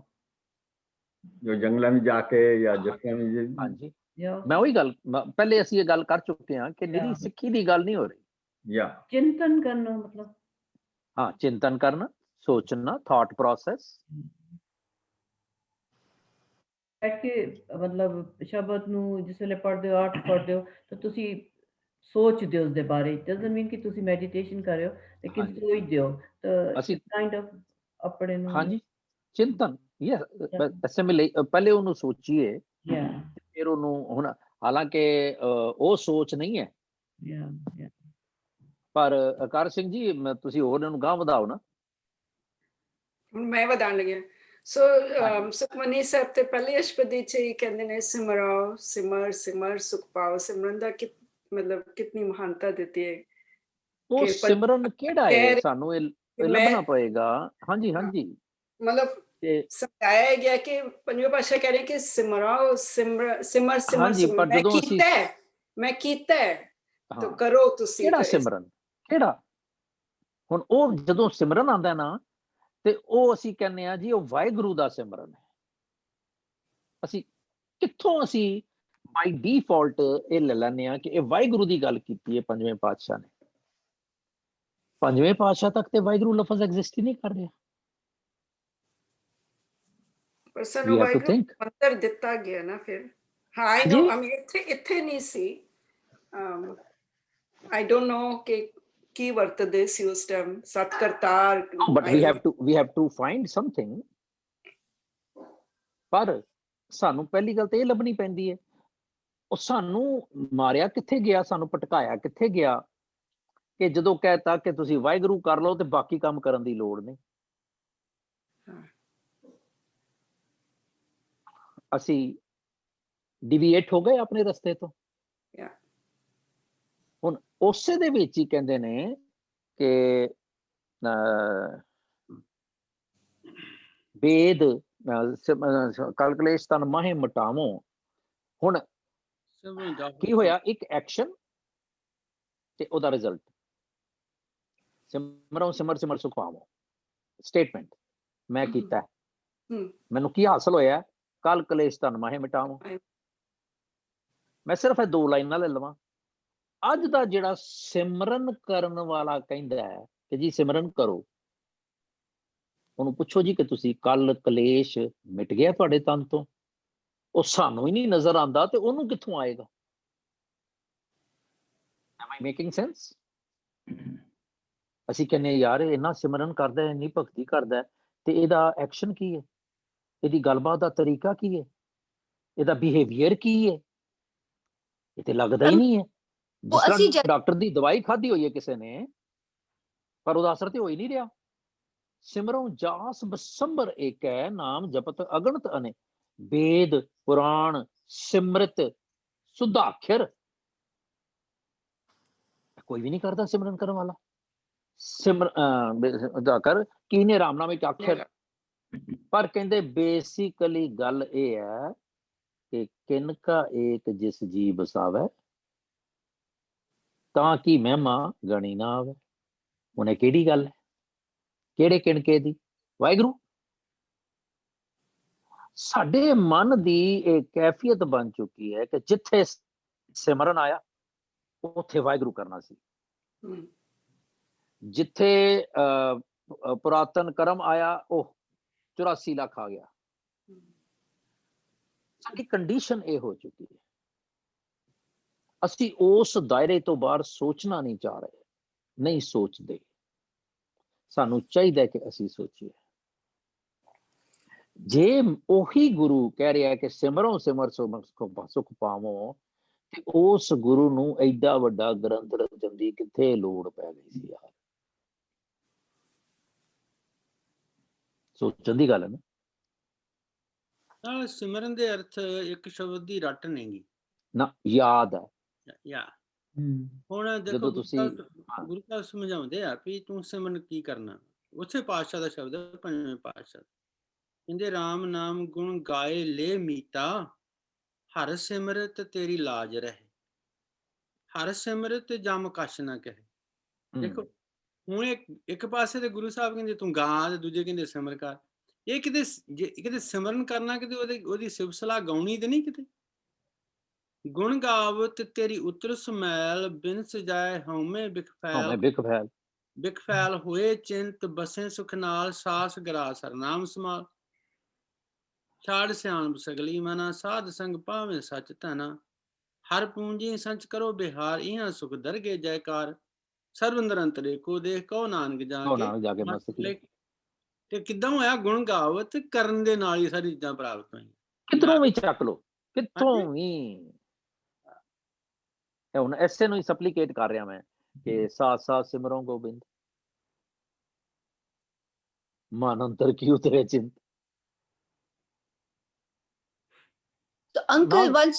ਜੋ ਜੰਗਲਾਂ ਵਿੱਚ ਜਾ ਕੇ ਜਾਂ ਜੱਸਿਆਂ ਵਿੱਚ। ਹਾਂਜੀ, ਮੈਂ ਉਹੀ ਗੱਲ ਪਹਿਲੇ ਅਸੀਂ ਇਹ ਗੱਲ ਕਰ ਚੁੱਕੇ ਹਾਂ ਕਿ ਨਿਰੀ ਸਿੱਖੀ ਦੀ ਗੱਲ ਨਹੀਂ ਹੋ ਰਹੀ। ਚਿੰਤਨ ਕਰਨਾ ਮਤਲਬ, ਹਾਂ, ਚਿੰਤਨ ਕਰਨਾ, ਸੋਚਣਾ, ਥਾਟ ਪ੍ਰੋਸੈਸ। ਕਿ ਮਤਲਬ ਸ਼ਬਦ ਨੂੰ ਜਿਸ ਵੇਲੇ ਪੜ੍ਹਦੇ ਹੋ, ਅਰਥ ਪੜ੍ਹਦੇ ਹੋ, ਤਾਂ ਤੁਸੀਂ ਸੋਚਦੇ ਹੋ ਉਸ ਦੇ ਬਾਰੇ। ਡਸਨਟ ਮੀਨ ਕਿ ਤੁਸੀਂ ਮੈਡੀਟੇਸ਼ਨ ਕਰ ਰਹੇ ਹੋ, ਲੇਕਿਨ ਸੋਚਦੇ ਹੋ, ਤਾਂ ਅਸੀਂ ਕਾਈਂਡ ਆਫ ਆਪਣੇ ਨੂੰ। ਹਾਂਜੀ, ਚਿੰਤਨ, ਅਸਿਮਿਲੇਟ, ਪਹਿਲੇ ਉਹਨੂੰ ਸੋਚੀਏ, ਫਿਰ ਉਹਨੂੰ। ਹੁਣ ਹਾਲਾਂਕਿ ਉਹ ਸੋਚ ਨਹੀਂ ਹੈ, ਪਰ ਅਕਾਰ ਸਿੰਘ ਜੀ ਤੁਸੀਂ ਹੋਰ ਇਹਨੂੰ ਗਾਂਹ ਵਧਾਓ ਨਾ। ਹੁਣ ਮੈਂ ਵਧਾਉਣ ਲੱਗਿਆ। ਸੋ ਸੁਖਮਨੀ ਸਾਹਿਬ ਤੇ ਪਹਿਲੀ ਅਸ਼ਪਦੀ ਚ ਹੀ ਕਹਿੰਦੇ ਨੇ ਸਿਮਰੋ ਸਿਮਰ ਸਿਮਰ ਸੁਖ ਪਾਓ। ਸਿਮਰਨ ਦਾ ਮਤਲਬ ਕਿਤਨੀ ਮਹਾਨਤਾ ਦਿੱਤੀ ਹੈ। ਉਹ ਸਿਮਰਨ ਕਿਹੜਾ ਹੈ ਸਾਨੂੰ ਇਹ ਲੱਭਣਾ ਪਏਗਾ। ਹਾਂਜੀ ਹਾਂਜੀ, ਮਤਲਬ ਸਮਝਾਇਆ ਗਿਆ ਕਿ ਪੰਜਵੇਂ ਪਾਤਸ਼ਾਹ ਕਹਿ ਰਹੇ ਕਿ ਸਿਮਰੋ ਸਿਮਰ ਸਿਮਰ ਸਿਮਰ ਮੈਂ ਕੀਤਾ ਤਾਂ ਕਰੋ ਤੁਸੀਂ। ਕਿਹੜਾ ਸਿਮਰਨ ਕਿਹੜਾ? ਹੁਣ ਉਹ ਜਦੋਂ ਸਿਮਰਨ ਆਉਂਦਾ ਨਾ ਤੇ ਉਹ ਅਸੀਂ ਕਹਿੰਦੇ ਆ ਜੀ ਉਹ ਵਾਹਿਗੁਰੂ ਦਾ ਸਿਮਰਨ ਹੈ। ਅਸੀਂ ਕਿੱਥੋਂ ਅਸੀਂ ਬਾਈ ਡਿਫਾਲਟ ਇਹ ਲੈ ਲੈਂਦੇ ਆ ਕਿ ਇਹ ਵਾਹਿਗੁਰੂ ਦੀ ਗੱਲ ਕੀਤੀ ਹੈ ਪੰਜਵੇਂ ਪਾਤਸ਼ਾਹ ਨੇ। ਪੰਜਵੇਂ ਪਾਤਸ਼ਾਹ ਤੱਕ ਤੇ ਵਾਹਿਗੁਰੂ ਲਫ਼ਜ਼ ਐਗਜ਼ਿਸਟ ਹੀ ਨਹੀਂ ਕਰ ਰਿਹਾ। ਪਰ ਸਾਨੂੰ ਵਾਹਿਗੁਰੂ ਮੰਤਰ ਦਿੱਤਾ ਗਿਆ ਨਾ ਫਿਰ। ਹਾਂ ਆਈ ਨੋ, I mean ਇੱਥੇ ਨਹੀਂ ਸੀ। I don't know ਕਿ ਕੀ ਵਰਤਦੇ ਸੀ ਉਸ ਟਾਈਮ ਸਤ Kartar. But we have to find something। ਪਰ ਸਾਨੂੰ ਪਹਿਲੀ ਗੱਲ ਤਾਂ ਇਹ ਲੱਭਣੀ ਪੈਂਦੀ ਹੈ ਉਹ ਸਾਨੂੰ ਮਾਰਿਆ ਕਿੱਥੇ ਗਿਆ, ਸਾਨੂੰ ਭਟਕਾਇਆ ਕਿੱਥੇ ਗਿਆ ਕਿ ਜਦੋਂ ਕਹਿਤਾ ਕਿ ਤੁਸੀਂ ਵਾਹਿਗੁਰੂ ਕਰ ਲਓ ਤੇ ਬਾਕੀ ਕੰਮ ਕਰਨ ਦੀ ਲੋੜ ਨਹੀਂ। ਅਸੀਂ ਡਿਵੀਏਟ ਹੋ ਗਏ ਆਪਣੇ ਰਸਤੇ ਤੋਂ। ਹੁਣ ਉਸੇ ਦੇ ਵਿੱਚ ਹੀ ਕਹਿੰਦੇ ਨੇ ਕਿ ਵੇਦ ਕਲਕਲੇਸ਼ ਤਨ ਮਾਹੇ ਮਟਾਵੋ। ਹੁਣ ਕੀ ਹੋਇਆ? ਇੱਕ ਐਕਸ਼ਨ ਤੇ ਉਹਦਾ ਰਿਜ਼ਲਟ। ਸਿਮਰੋ ਸਿਮਰ ਸਿਮਰ ਸੁਖ ਪਾਵੋ ਸਟੇਟਮੈਂਟ। मैं कीता है, हम्म, मैनू की हासिल होया है, कल कलेश तन माहे मिटावां। मैं सिर्फ ਇਹ 2 ਲਾਈਨਾਂ ਲੈ ਲਵਾਂ। ਅੱਜ ਦਾ ਜਿਹੜਾ ਸਿਮਰਨ ਕਰਨ ਵਾਲਾ ਕਹਿੰਦਾ ਹੈ ਕਿ ਜੀ ਸਿਮਰਨ ਕਰੋ, ਉਹਨੂੰ ਪੁੱਛੋ ਜੀ ਕਿ ਤੁਸੀਂ ਕੱਲ ਕਲੇਸ਼ ਮਿਟ ਗਿਆ ਤੁਹਾਡੇ ਤਨ ਤੋਂ, ਉਹ ਸਾਨੂੰ ਹੀ ਨਹੀਂ ਨਜ਼ਰ ਆਉਂਦਾ ਤੇ ਉਹਨੂੰ ਕਿੱਥੋਂ ਆਏਗਾ? Am I making sense? ਅਸੀਂ ਕਹਿੰਦੇ ਯਾਰ ਇੰਨਾ ਸਿਮਰਨ ਕਰਦਾ ਹੈ, ਇੰਨੀ ਭਗਤੀ ਕਰਦਾ ਹੈ, ਤੇ ਇਹਦਾ ਐਕਸ਼ਨ ਕੀ ਹੈ, ਇਹਦੀ ਗੱਲਬਾਤ ਦਾ ਤਰੀਕਾ ਕੀ ਹੈ, ਇਹਦਾ ਬਿਹੇਵੀਅਰ ਕੀ ਹੈ? ਇਹ ਤੇ ਲੱਗਦਾ ਹੀ ਨਹੀਂ ਹੈ। ਜਿਸ ਤਰ੍ਹਾਂ ਡਾਕਟਰ ਦੀ ਦਵਾਈ ਖਾਧੀ ਹੋਈ ਹੈ ਕਿਸੇ ਨੇ, ਪਰ ਉਹਦਾ ਅਸਰ ਤੇ ਹੋ ਹੀ ਨਹੀਂ ਰਿਹਾ। ਸਿਮਰੋਂ ਜਾਸ ਬਸੰਬਰ ਏਕ ਹੈ, ਨਾਮ ਜਪਤ ਅਗਣਤ ਅਨੇ, वेद पुराण सिमृत सुधाक्षर, कोई भी नहीं करता सिमरन करने वाला। सिमर कीने रामनाम एक अक्षर, पर कहते बेसिकली गल ये है कि किनका एक जिस जी बसावे ताकि महिमा गणी ना आवे। उन्हें केड़ी गल है, केड़े किनके दी? वाहिगुरू। साडे मन दी एक कैफियत बन चुकी है कि जिथे सिमरन आया उथे वाहिगुरू करना सी, जिथे पुरातन कर्म आया ओह 84 लाख आ गया। साडी कंडीशन ये हो चुकी है, असी उस दायरे तो बाहर सोचना नहीं चाह रहे, नहीं सोचते। सानू चाहिए कि असी सोचिए। जे ओही गुरु कह रहा है कि सिमरो सिमर सुख पावो, ते उस गुरु नू एडा वड्डा ग्रंथ रचन दी किथे लोड़ पै गई सी यार? सोचन दी गल है ਨਾ ਸਿਮਰਨ ਦੇ ਅਰਥ ਇੱਕ ਸ਼ਬਦ ਦੀ ਰੱਟ ਨਹੀਂਗੀ ਨਾ, ਯਾਦ ਹੈ ਯਾ। ਹੁਣ ਦੇਖੋ ਗੁਰੂ ਸਾਹਿਬ ਸਮਝਾਉਂਦੇ ਆ ਵੀ ਤੂੰ ਸਿਮਰਨ ਕੀ ਕਰਨਾ। ਉਸੇ ਪਾਤਸ਼ਾਹ ਦਾ ਸ਼ਬਦ ਹੈ, ਪੰਜਵੇਂ ਪਾਤਸ਼ਾਹ ਕਹਿੰਦੇ ਰਾਮ ਨਾਮ ਗੁਣ ਗਾਏ ਲੈ ਮੀਤਾ, ਹਰ ਸਿਮਰਤ ਤੇਰੀ ਲਾਜ ਰਹੇ, ਹਰ ਸਿਮਰਤ ਜਮ ਕਛ ਨਾ ਕਹੇ। ਦੇਖੋ ਹੁਣ ਇੱਕ ਪਾਸੇ ਤੇ ਗੁਰੂ ਸਾਹਿਬ ਕਹਿੰਦੇ ਤੂੰ ਗਾ, ਤੇ ਦੂਜੇ ਕਹਿੰਦੇ ਸਿਮਰ ਕਰ। ਇਹ ਕਿਤੇ ਸਿਮਰਨ ਕਰਨਾ, ਕਿਤੇ ਉਹਦੀ ਸਿਫਤ ਸਲਾਹ ਗਾਉਣੀ ਤੇ ਨਹੀਂ। ਕਿਤੇ ਗੁਣ ਗਾਵਤ ਤੇਰੀ ਉਤਰ ਸਮੈਲ, ਬਿਨ ਸਜਾਏ ਹਉਮੈ ਬਿਖ ਫੈਲ ਹੋਏ ਚਿੰਤ, ਬਸੇ ਸੁਖ ਨਾਲ ਸਾਸ ਗਰਾ ਸਰਨਾਮ ਸਮਾਲ। ਛਾੜ ਸਿਆਣਪ ਸਗਲੀ ਮਨਾ, ਸਾਧ ਸੰਗ ਪਾਵੇਂ ਸਚ ਧਨਾ, ਹਰ ਪੂੰਜੀ ਸੰਚ ਕਰੋ ਬਿਹਾਰ, ਇਹਾਂ ਸੁਖ ਦਰਗੇ ਜੈਕਾਰ। ਸਰਬ ਨਿਰੰਤਰੇ ਕੋ ਦੇਖ ਕਹੋ ਨਾਨਕ ਜਾ ਕੇ। ਤੇ ਕਿੱਦਾਂ ਹੋਇਆ? ਗੁਣ ਗਾਵਤ ਕਰਨ ਦੇ ਨਾਲ ਹੀ ਸਾਰੀ ਚੀਜ਼ਾਂ ਪ੍ਰਾਪਤ ਹੋਈਆਂ। ਕਿੱਧਰੋਂ ਵੀ ਚੱਕ ਲੋ, ਕਿੱਥੋਂ ਵੀ। ਹੁਣ ਐਸੇ ਨੂੰ ਹੀ ਸਪਲੀਕੇਟ ਕਰ ਰਿਹਾ ਮੈਂ ਕਿ ਸਾਥ ਸਾਥ ਸਿਮਰੋ ਗੋਬਿੰਦ, ਮਨ ਅੰਤਰ ਕੀ ਉਤਰੇ ਚਿੰਤ। तो अंकल वंस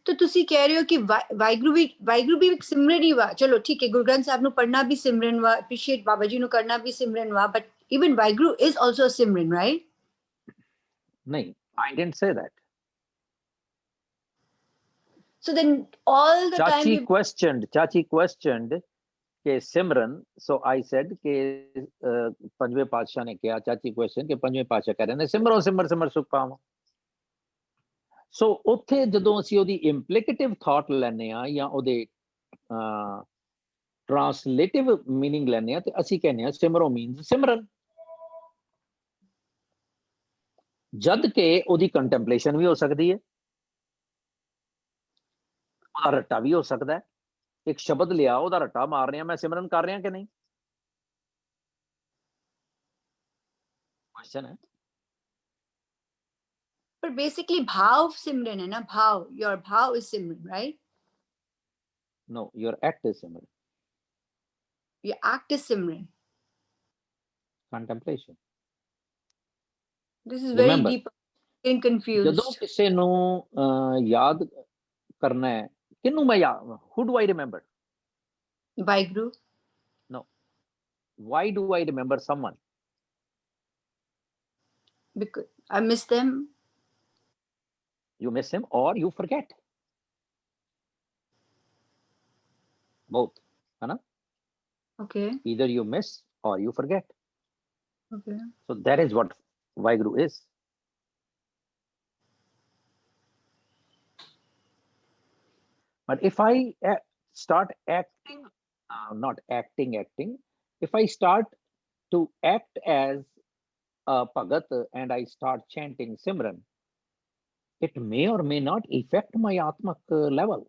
तो तुसी कह रहे हो कि वाहिगुरू भी सिमरन ही वा। चलो ठीक है, गुरु ग्रंथ साहब नु पढ़ना भी सिमरन वा, अप्रिशिएट बाबा जी नु करना भी सिमरन वा, but even Waheguru is also a Simran, right? नहीं, I didn't say that. So then all the time Chachi questioned के सिमरन, so I said के पंजवें पातशाह ने किया। चाची क्वेश्चन के पंजवें पातशाह कह रहे ने सिमरो सिमर सिमर सुख पावो। सो उत्थे जदों असीं ओदी इंप्लीकेटिव थॉट लैने आ या ओदे ट्रांसलेटिव मीनिंग लैने आ, ते असीं कहने आ सिमरो मीन्स सिमरन, जद के ओदी कंटेंपलेशन भी हो सकती है, ओदा रट्टा भी हो सकता है। एक शब्द लिया, ओदा रट्टा मार रहे हैं, मैं सिमरन कर रहा कि नहीं? क्वेश्चन है। but basically bhav simran hai na, bhav, your bhav is simran, right? No, your act is simran. Your act is simran. Contemplation. This is very Remember, deep, getting confused. ਜਦੋਂ ਕਿਸੇ ਨੂੰ ਯਾਦ ਕਰਨਾ ਹੈ, ਕਿਹਨੂੰ ਮੈਂ ਯਾਦ, who do I remember? Vaiguru. No. Why do I remember someone? Because I miss them. You miss him or you forget. Both, है ना? Okay. Either you miss or you forget. Okay. So that is what Vaheguru is. But if I start acting, not acting, if I start to act as a Bhagat and I start chanting Simran, it may or may not affect my Atmak level.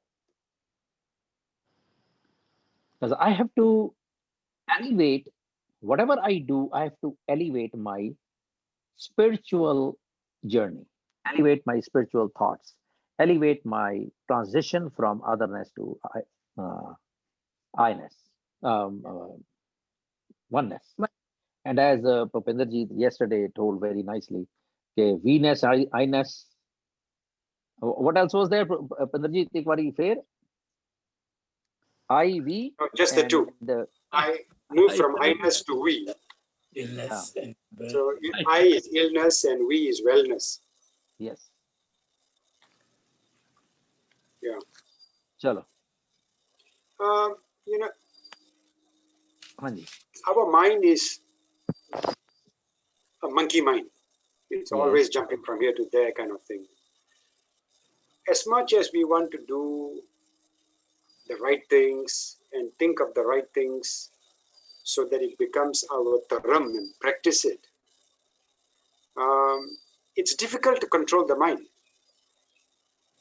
Because I have to elevate, whatever I do, I have to elevate my spiritual journey, elevate my spiritual thoughts, elevate my transition from otherness to I-ness, oneness. And as Bhupendraji yesterday told very nicely, okay, we-ness, I-ness. What else was there, Bhupendraji? Ek bari fair. I, we. No, just the two. I move from I-ness to we. Illness. So I is illness and we is wellness. Yes. Yeah. Chalo. You know, Hanji. our mind is a monkey mind. It's always jumping from here to there kind of thing. As much as we want to do the right things and think of the right things so that it becomes our dharam and practice it, it's difficult to control the mind.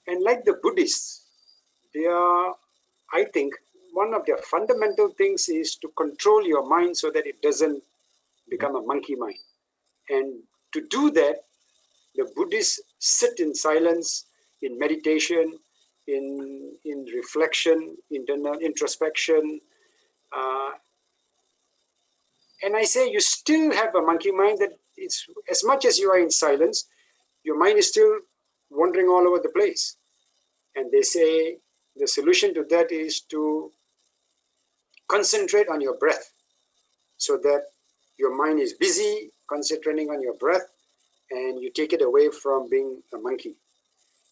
And like the Buddhists, they are, I think, one of their fundamental things is to control your mind so that it doesn't become a monkey mind. And to do that, the Buddhists sit in silence, in meditation, in reflection, internal introspection. And I say you still have a monkey mind that it's as much as you are in silence, your mind is still wandering all over the place. And they say the solution to that is to concentrate on your breath so that your mind is busy concentrating on your breath and you take it away from being a monkey.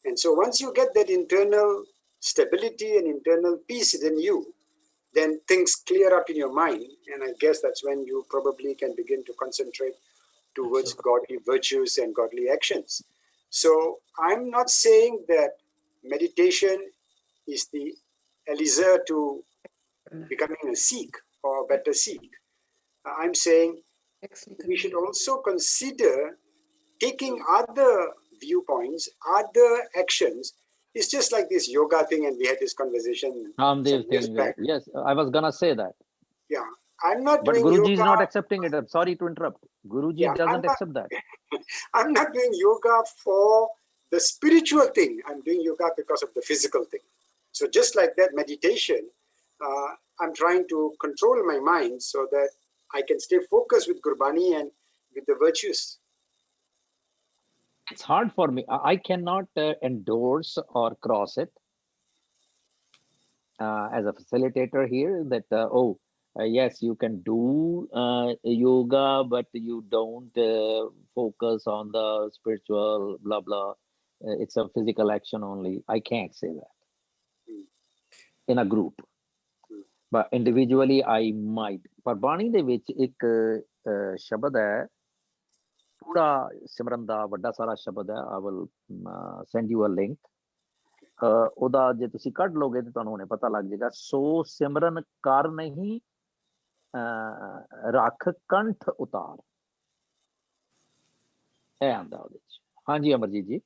And so once you get that internal stability and internal peace within you, then things clear up in your mind. And I guess that's when you probably can begin to concentrate towards godly virtues and godly actions. So I'm not saying that meditation is the elixir to becoming a Sikh or a better Sikh. I'm saying we should also consider taking other viewpoints, other actions. It's just like this yoga thing, and we had this conversation some years back. Yes, I was gonna say that. Yeah, I'm not but doing Guruji is yoga. not accepting it. I'm sorry to interrupt. Guruji doesn't accept that. I'm not doing yoga for the spiritual thing. I'm doing yoga because of the physical thing. So just like that meditation, I'm trying to control my mind so that I can stay focused with Gurbani and with the virtues. It's hard for me. I cannot endorse or cross it as a facilitator here that, yes, you can do yoga, but you don't focus on the spiritual, blah, blah. It's a physical action only. I can't say that in a group. But individually, I might. पर बाणी ਦੇ ਵਿੱਚ ਇੱਕ ਸ਼ਬਦ ਹੈ ਪੂਰਾ ਸਿਮਰਨ ਦਾ ਵੱਡਾ ਸਾਰਾ ਸ਼ਬਦ ਹੈ I will send you a link ਉਹਦਾ ਜੇ ਤੁਸੀਂ ਕੱਢ ਲੋਗੇ ਤੇ ਤੁਹਾਨੂੰ ਹੁਣੇ ਪਤਾ ਲੱਗ ਜਾਏਗਾ ਸੋ ਸਿਮਰਨ ਕਰ ਨਹੀਂ ਰੱਖ ਕੰਠ ਉਤਾਰ ਇਹ ਆਂਦਾ ਉਹਦੇ ਵਿੱਚ ਹਾਂਜੀ ਅਮਰਜੀਤ ਜੀ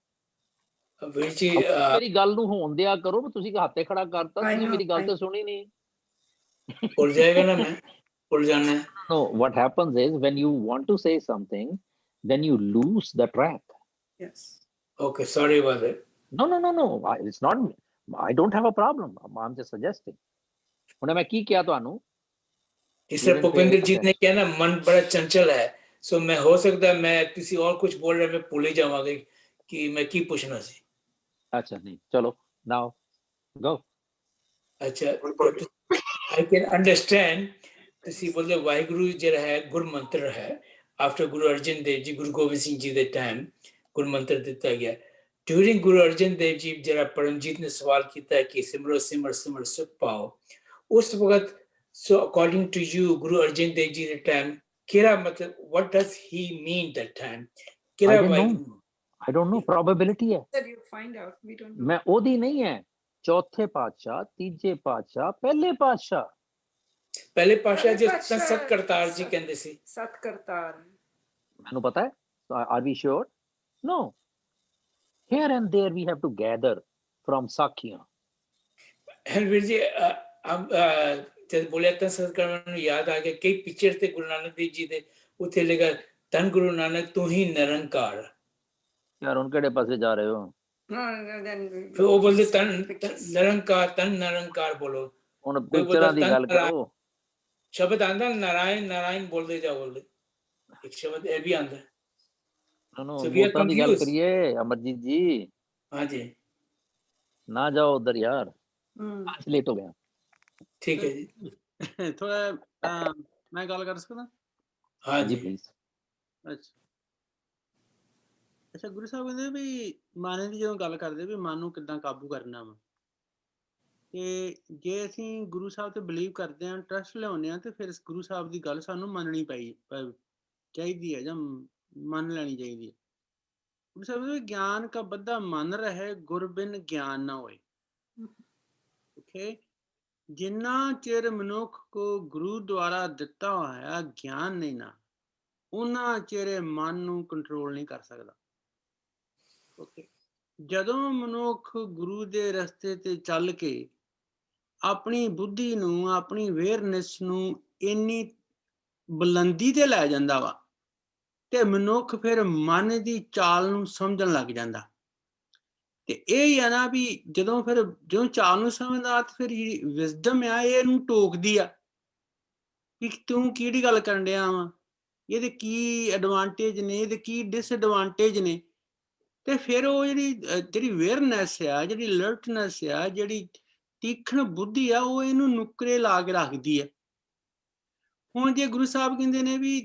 ਮੇਰੀ ਗੱਲ ਨੂੰ ਹੋਣ ਦਿਆ ਕਰੋ ਤੁਸੀਂ ਹੱਥੇ ਖੜਾ ਕਰਤਾ ਤੁਸੀਂ ਮੇਰੀ ਗੱਲ ਤਾਂ ਸੁਣੀ ਨਹੀਂ ਭੁੱਲ ਜਾਏਗਾ ਨਾ ਮੈਂ ਭੁੱਲ ਜਾਣਾ No, what happens is when you want to say something, then you lose the track. Yes. Okay, sorry about it. No. It's not. I don't have a problem. I'm just suggesting. ਹੁਣ ਮੈਂ ਕੀ ਕਿਹਾ ਤੁਹਾਨੂੰ इससे भूपेंद्र जी ने क्या ना मन बड़ा चंचल है सो मैं हो सकता है मैं किसी और कुछ बोल रहा मैं भूल ही जाऊंगा कि मैं की पूछना सी अच्छा नहीं चलो now go अच्छा I can understand ਤੁਸੀਂ ਬੋਲਦੇ ਵਾਹਿਗੁਰੂ ਜਿਹੜਾ ਹੈ ਗੁਰ ਮੰਤਰ ਹੈ after Guru Arjan Dev Ji Guru Gobind Singh Ji ਦੇ time ਗੁਰ ਮੰਤਰ ਦਿੱਤਾ ਗਿਆ during Guru Arjan Dev Ji ਜਿਹੜਾ ਪਰਮਜੀਤ ਨੇ ਸਵਾਲ ਕੀਤਾ ਕਿ ਸਿਮਰੋ ਸਿਮਰ ਸਿਮਰ ਸੁਖ ਪਾਓ ਉਸ ਵਕਤ so according to you Guru Arjan Dev Ji ਦੇ time ਕਿਹੜਾ ਮਤਲਬ what does he mean that time? I ਕਿਹੜਾ don't know. Waheguru I don't know. Probability ਹੈ। Said you find out. We don't know. ਮੈਂ ਉਹਦੀ ਨਹੀਂ ਹੈ। ਚੌਥੇ ਪਾਤਸ਼ਾਹ, ਤੀਜੇ ਪਾਤਸ਼ਾਹ, ਪਹਿਲੇ ਪਾਤਸ਼ਾਹ। ਪਹਿਲੇ ਪਾਤਸ਼ਾਹ ਜਿਸ ਤਰ੍ਹਾਂ ਸਤ ਕਰਤਾਰ ਜੀ ਕਹਿੰਦੇ ਸੀ। ਸਤ ਕਰਤਾਰ ਮੈਨੂੰ ਪਤਾ ਹੈ। Are we sure? No. Here and there we have to gather from ਸਾਖੀਆਂ। ਵੀਰ ਜੀ ਜਦ ਬੋਲਿਆ ਤਾਂ ਸਤਿਕਾਰ ਨੂੰ ਯਾਦ ਆ ਗਿਆ ਕਈ ਪਿਕਚਰ ਤੇ ਗੁਰੂ ਨਾਨਕ ਦੇਵ ਜੀ ਦੇ ਉੱਥੇ ਲਿਖਿਆ ਧੰਨ ਗੁਰੂ ਨਾਨਕ ਤੂੰ ਹੀ ਨਿਰੰਕਾਰ। ਯਾਰ ਹੁਣ ਕਿਹੜੇ ਪਾਸੇ ਜਾ ਰਹੇ ਹੋ? ਫਿਰ ਉਹ ਬੋਲਦੇ ਧੰਨ ਨਿਰੰਕਾਰ ਬੋਲੋ। ਹੁਣ ਪਿਕਚਰਾਂ ਦੀ ਗੱਲ ਕਰੋ। ਸ਼ਬਦ ਆਂਦਾ ਨਾਰਾਇਣ ਨਾਰਾਇਣ ਬੋਲਦੇ ਜਾ ਬੋਲਦੇ ਇੱਕ ਸ਼ਬਦ ਇਹ ਵੀ ਆਂਦਾ। ਮੌਤਾਂ ਦੀ ਗੱਲ ਕਰੀਏ ਅਮਰਜੀਤ ਜੀ। ਹਾਂਜੀ ਨਾ ਜਾਓ ਉਧਰ ਯਾਰ। ਅੱਜ ਲੇਟ ਹੋ ਗਿਆ। ਠੀਕ ਹੈ ਜੀ। ਥੋੜਾ ਮੈਂ ਗੱਲ ਕਰ ਸਕਦਾ? ਹਾਂਜੀ ਪਲੀਜ਼। ਅੱਛਾ ਗੁਰੂ ਸਾਹਿਬ ਕਹਿੰਦੇ ਵੀ ਮਨ ਦੀ ਜਦੋਂ ਗੱਲ ਕਰਦੇ ਵੀ ਮਨ ਨੂੰ ਕਿੱਦਾਂ ਕਾਬੂ ਕਰਨਾ ਵਾ, ਤੇ ਜੇ ਅਸੀਂ ਗੁਰੂ ਸਾਹਿਬ ਤੇ ਬਿਲੀਵ ਕਰਦੇ ਹਾਂ, ਟਰਸਟ ਲਿਆਉਂਦੇ ਹਾਂ, ਤੇ ਫਿਰ ਗੁਰੂ ਸਾਹਿਬ ਦੀ ਗੱਲ ਸਾਨੂੰ ਮੰਨਣੀ ਚਾਹੀਦੀ ਹੈ ਜਾਂ ਮੰਨ ਲੈਣੀ ਚਾਹੀਦੀ ਹੈ। ਗੁਰੂ ਸਾਹਿਬ ਕਹਿੰਦੇ ਗਿਆਨ ਕਾ ਬੱਧਾ ਮਨ ਰਹੇ, ਗੁਰ ਬਿਨ ਗਿਆਨ ਨਾ ਹੋਏ। ਓਕੇ, ਜਿੰਨਾ ਚਿਰ ਮਨੁੱਖ ਕੋ ਗੁਰੂ ਦੁਆਰਾ ਦਿੱਤਾ ਹੋਇਆ ਗਿਆਨ ਨਹੀਂ ਨਾ, ਉਹਨਾਂ ਚਿਰ ਮਨ ਨੂੰ ਕੰਟਰੋਲ ਨਹੀਂ ਕਰ ਸਕਦਾ। ਓਕੇ, ਜਦੋਂ ਮਨੁੱਖ ਗੁਰੂ ਦੇ ਰਸਤੇ ਤੇ ਚੱਲ ਕੇ ਆਪਣੀ ਬੁੱਧੀ ਨੂੰ, ਆਪਣੀ ਅਵੇਅਰਨੈਸ ਨੂੰ ਇੰਨੀ ਬੁਲੰਦੀ ਤੇ ਲੈ ਜਾਂਦਾ ਵਾ, ਤੇ ਮਨੁੱਖ ਫਿਰ ਮਨ ਦੀ ਚਾਲ ਨੂੰ ਸਮਝਣ ਲੱਗ ਜਾਂਦਾ। ਤੇ ਇਹ ਹੀ ਆ ਨਾ ਵੀ ਜਦੋਂ ਚਾਲ ਨੂੰ ਸਮਝਦਾ ਤੇ ਫਿਰ ਵਿਜ਼ਡਮ ਆ ਇਹਨੂੰ ਟੋਕਦੀ ਆ ਕਿ ਤੂੰ ਕਿਹੜੀ ਗੱਲ ਕਰਨ ਡਿਆ ਵਾ, ਇਹਦੇ ਕੀ ਐਡਵਾਂਟੇਜ ਨੇ, ਇਹਦੇ ਕੀ ਡਿਸਐਡਵਾਂਟੇਜ ਨੇ। ਤੇ ਫਿਰ ਉਹ ਜਿਹੜੀ ਅਵੇਅਰਨੈਸ ਆ, ਜਿਹੜੀ ਅਲਰਟਨੈਸ ਆ, ਜਿਹੜੀ ਤੀਖਣ ਬੁੱਧੀ ਆ, ਉਹ ਇਹਨੂੰ ਨੁਕਰੇ ਲਾ ਕੇ ਰੱਖਦੀ ਆ। ਹੁਣ ਜੇ ਗੁਰੂ ਸਾਹਿਬ ਕਹਿੰਦੇ ਨੇ ਵੀ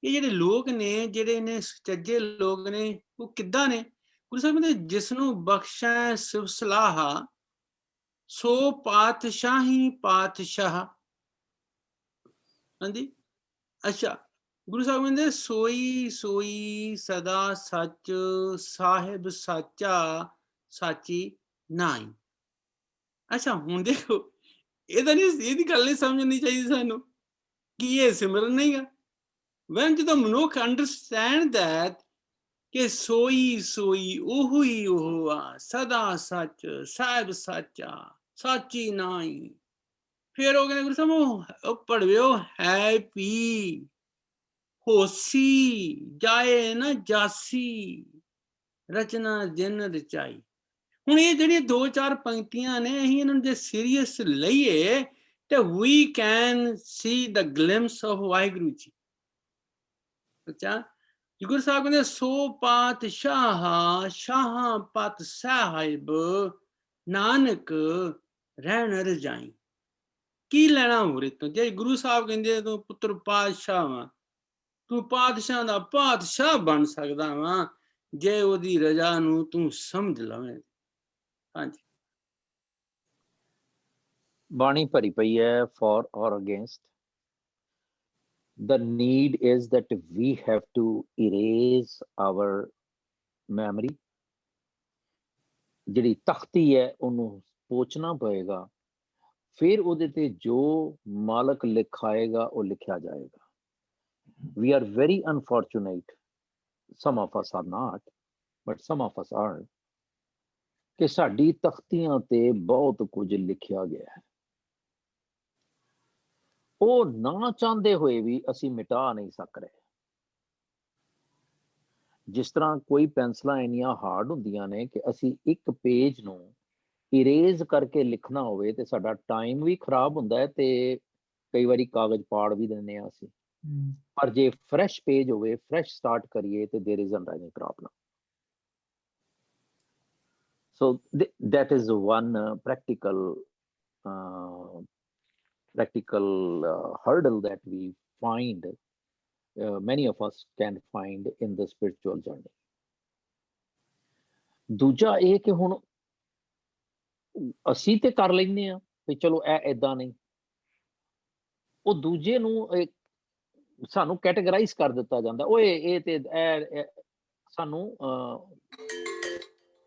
ਇਹ ਜਿਹੜੇ ਲੋਕ ਨੇ, ਜਿਹੜੇ ਨੇ ਸੁਚੱਜੇ ਲੋਕ ਨੇ, ਉਹ ਕਿੱਦਾਂ ਨੇ? ਗੁਰੂ ਸਾਹਿਬ ਕਹਿੰਦੇ ਜਿਸ ਨੂੰ ਬਖਸ਼ੈ ਸਿਵ ਸਲਾਹਾ, ਸੋ ਪਾਤਸ਼ਾਹੀ ਪਾਤਸ਼ਾਹ। ਹਾਂਜੀ, ਅੱਛਾ ਗੁਰੂ ਸਾਹਿਬ ਕਹਿੰਦੇ ਸੋਈ ਸੋਈ ਸਦਾ ਸੱਚ, ਸਾਹਿਬ ਸਾਚਾ ਸਾਚੀ ਨਾਈ। ਅੱਛਾ ਹੁਣ ਦੇਖੋ, ਇਹਦੀ ਗੱਲ ਨਹੀਂ ਸਮਝਣੀ ਚਾਹੀਦੀ ਸਾਨੂੰ ਕਿ ਇਹ ਸਿਮਰਨ ਨਹੀਂ ਗਾ। when ਜਦੋਂ ਮਨੁੱਖ ਅੰਡਰਸਟੈਂਡ that ਕਿ ਸੋਈ ਸੋਈ ਉਹੋ ਹੀ ਉਹ ਆ, ਸਦਾ ਸੱਚ, ਸਾਹਿਬ ਸਾਚਾ ਸਾਚੀ ਨਾਈ, ਫਿਰ ਉਹ ਕਹਿੰਦੇ ਗੁਰੂ ਸਾਹਿਬ ਉਹ ਪੜ੍ਹਵਿਓ ਹੈ ਪੀ ਹੋਸੀ ਜਾਏ ਨਾ ਜਾਸੀ, ਰਚਨਾ ਜਿਨ ਰਚਾਈ। ਹੁਣ ਇਹ ਜਿਹੜੀਆਂ 2-4 ਪੰਕਤੀਆਂ ਨੇ, ਅਸੀਂ ਇਹਨਾਂ ਨੂੰ ਜੇ ਸੀਰੀਅਸ ਲਈਏ ਤੇ we can see the glimpse of Waheguru ji. ਅੱਛਾ, ਗੁਰੂ ਸਾਹਿਬ ਕਹਿੰਦੇ ਸੋ ਪਾਤਸ਼ਾਹ ਸ਼ਾਹਾਂ ਪਤ ਸਾਹਿਬ, ਨਾਨਕ ਰਹਿਣ ਰਜਾਈ। ਕੀ ਲੈਣਾ ਹੋਰ ਤੋਂ? ਜੇ ਗੁਰੂ ਸਾਹਿਬ ਕਹਿੰਦੇ ਤੂੰ ਪੁੱਤਰ ਪਾਤਸ਼ਾਹ ਵਾ, ਤੂੰ ਪਾਤਸ਼ਾਹ ਦਾ ਪਾਤਸ਼ਾਹ ਬਣ ਸਕਦਾ ਵਾ ਜੇ ਉਹਦੀ ਰਜਾ ਨੂੰ ਤੂੰ ਸਮਝ ਲਵੇਂ। ਹਾਂਜੀ, ਬਾਣੀ ਭਰੀ ਪਈ ਹੈ for or against. The need is that we have to erase our memory. ਜਿਹੜੀ ਤਖਤੀ ਹੈ ਉਹਨੂੰ ਪੋਚਣਾ ਪਏਗਾ, ਫਿਰ ਉਹਦੇ ਤੇ ਜੋ ਮਾਲਕ ਲਿਖਾਏਗਾ ਉਹ ਲਿਖਿਆ ਜਾਏਗਾ। We are very unfortunate, some of us are not, but some of us are, ਕਿ ਸਾਡੀ ਤਖਤੀਆਂ ਤੇ ਬਹੁਤ ਕੁਝ ਲਿਖਿਆ ਗਿਆ ਹੈ। ਉਹ ਨਾ ਚਾਹੁੰਦੇ ਹੋਏ ਵੀ ਅਸੀਂ ਮਿਟਾ ਨਹੀਂ ਸਕ ਰਹੇ। ਜਿਸ ਤਰ੍ਹਾਂ ਕੋਈ ਪੈਨਸਲਾਂ ਇੰਨੀਆਂ ਹਾਰਡ ਹੁੰਦੀਆਂ ਨੇ ਕਿ ਅਸੀਂ ਇੱਕ ਪੇਜ ਨੂੰ ਇਰੇਜ਼ ਕਰਕੇ ਲਿਖਣਾ ਹੋਵੇ ਤੇ ਸਾਡਾ ਟਾਈਮ ਵੀ ਖਰਾਬ ਹੁੰਦਾ ਹੈ ਤੇ ਕਈ ਵਾਰੀ ਕਾਗਜ਼ ਪਾੜ ਵੀ ਦਿੰਦੇ ਹਾਂ ਅਸੀਂ। ਪਰ ਜੇ ਫਰੈਸ਼ ਪੇਜ ਹੋਵੇ, ਫਰੈਸ਼ ਸਟਾਰਟ ਕਰੀਏ ਤੇ there is any problem. So that is one practical hurdle that we find, many of us can find in the spiritual journey. ਦੂਜਾ ਇਹ ਕਿ ਹੁਣ ਅਸੀਂ ਤੇ ਕਰ ਲੈਂਦੇ ਹਾਂ ਵੀ ਚਲੋ ਇਹ ਏਦਾਂ ਨਹੀਂ, ਉਹ ਦੂਜੇ ਨੂੰ ਸਾਨੂੰ ਕੈਟੇਗਰਾਈਜ਼ ਕਰ ਦਿੱਤਾ ਜਾਂਦਾ, ਓਏ ਇਹ ਤੇ ਸਾਨੂੰ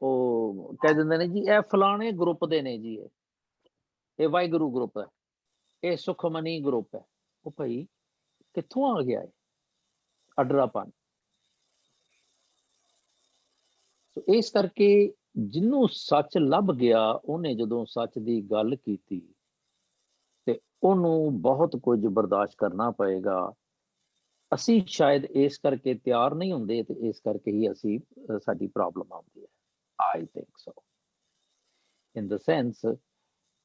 ਉਹ ਕਹਿ ਦਿੰਦੇ ਨੇ ਜੀ ਇਹ ਫਲਾਣੇ ਗਰੁੱਪ ਦੇ ਨੇ ਜੀ, ਇਹ ਵਾਹਿਗੁਰੂ ਗਰੁੱਪ ਹੈ, ਇਹ ਸੁਖਮਨੀ ਗਰੁੱਪ ਹੈ। ਉਹ ਭਾਈ ਕਿੱਥੋਂ ਆ ਗਿਆ ਹੈ ਅਡਰਾਪਨ? ਸੋ ਇਸ ਕਰਕੇ ਜਿਹਨੂੰ ਸੱਚ ਲੱਭ ਗਿਆ ਉਹਨੇ ਜਦੋਂ ਸੱਚ ਦੀ ਗੱਲ ਕੀਤੀ ਤੇ ਉਹਨੂੰ ਬਹੁਤ ਕੁਝ ਬਰਦਾਸ਼ਤ ਕਰਨਾ ਪਏਗਾ। ਅਸੀਂ ਸ਼ਾਇਦ ਇਸ ਕਰਕੇ ਤਿਆਰ ਨਹੀਂ ਹੁੰਦੇ ਤੇ ਇਸ ਕਰਕੇ ਹੀ ਅਸੀਂ ਸਾਡੀ ਪ੍ਰੋਬਲਮ ਆਉਂਦੀ ਹੈ। I think so in the sense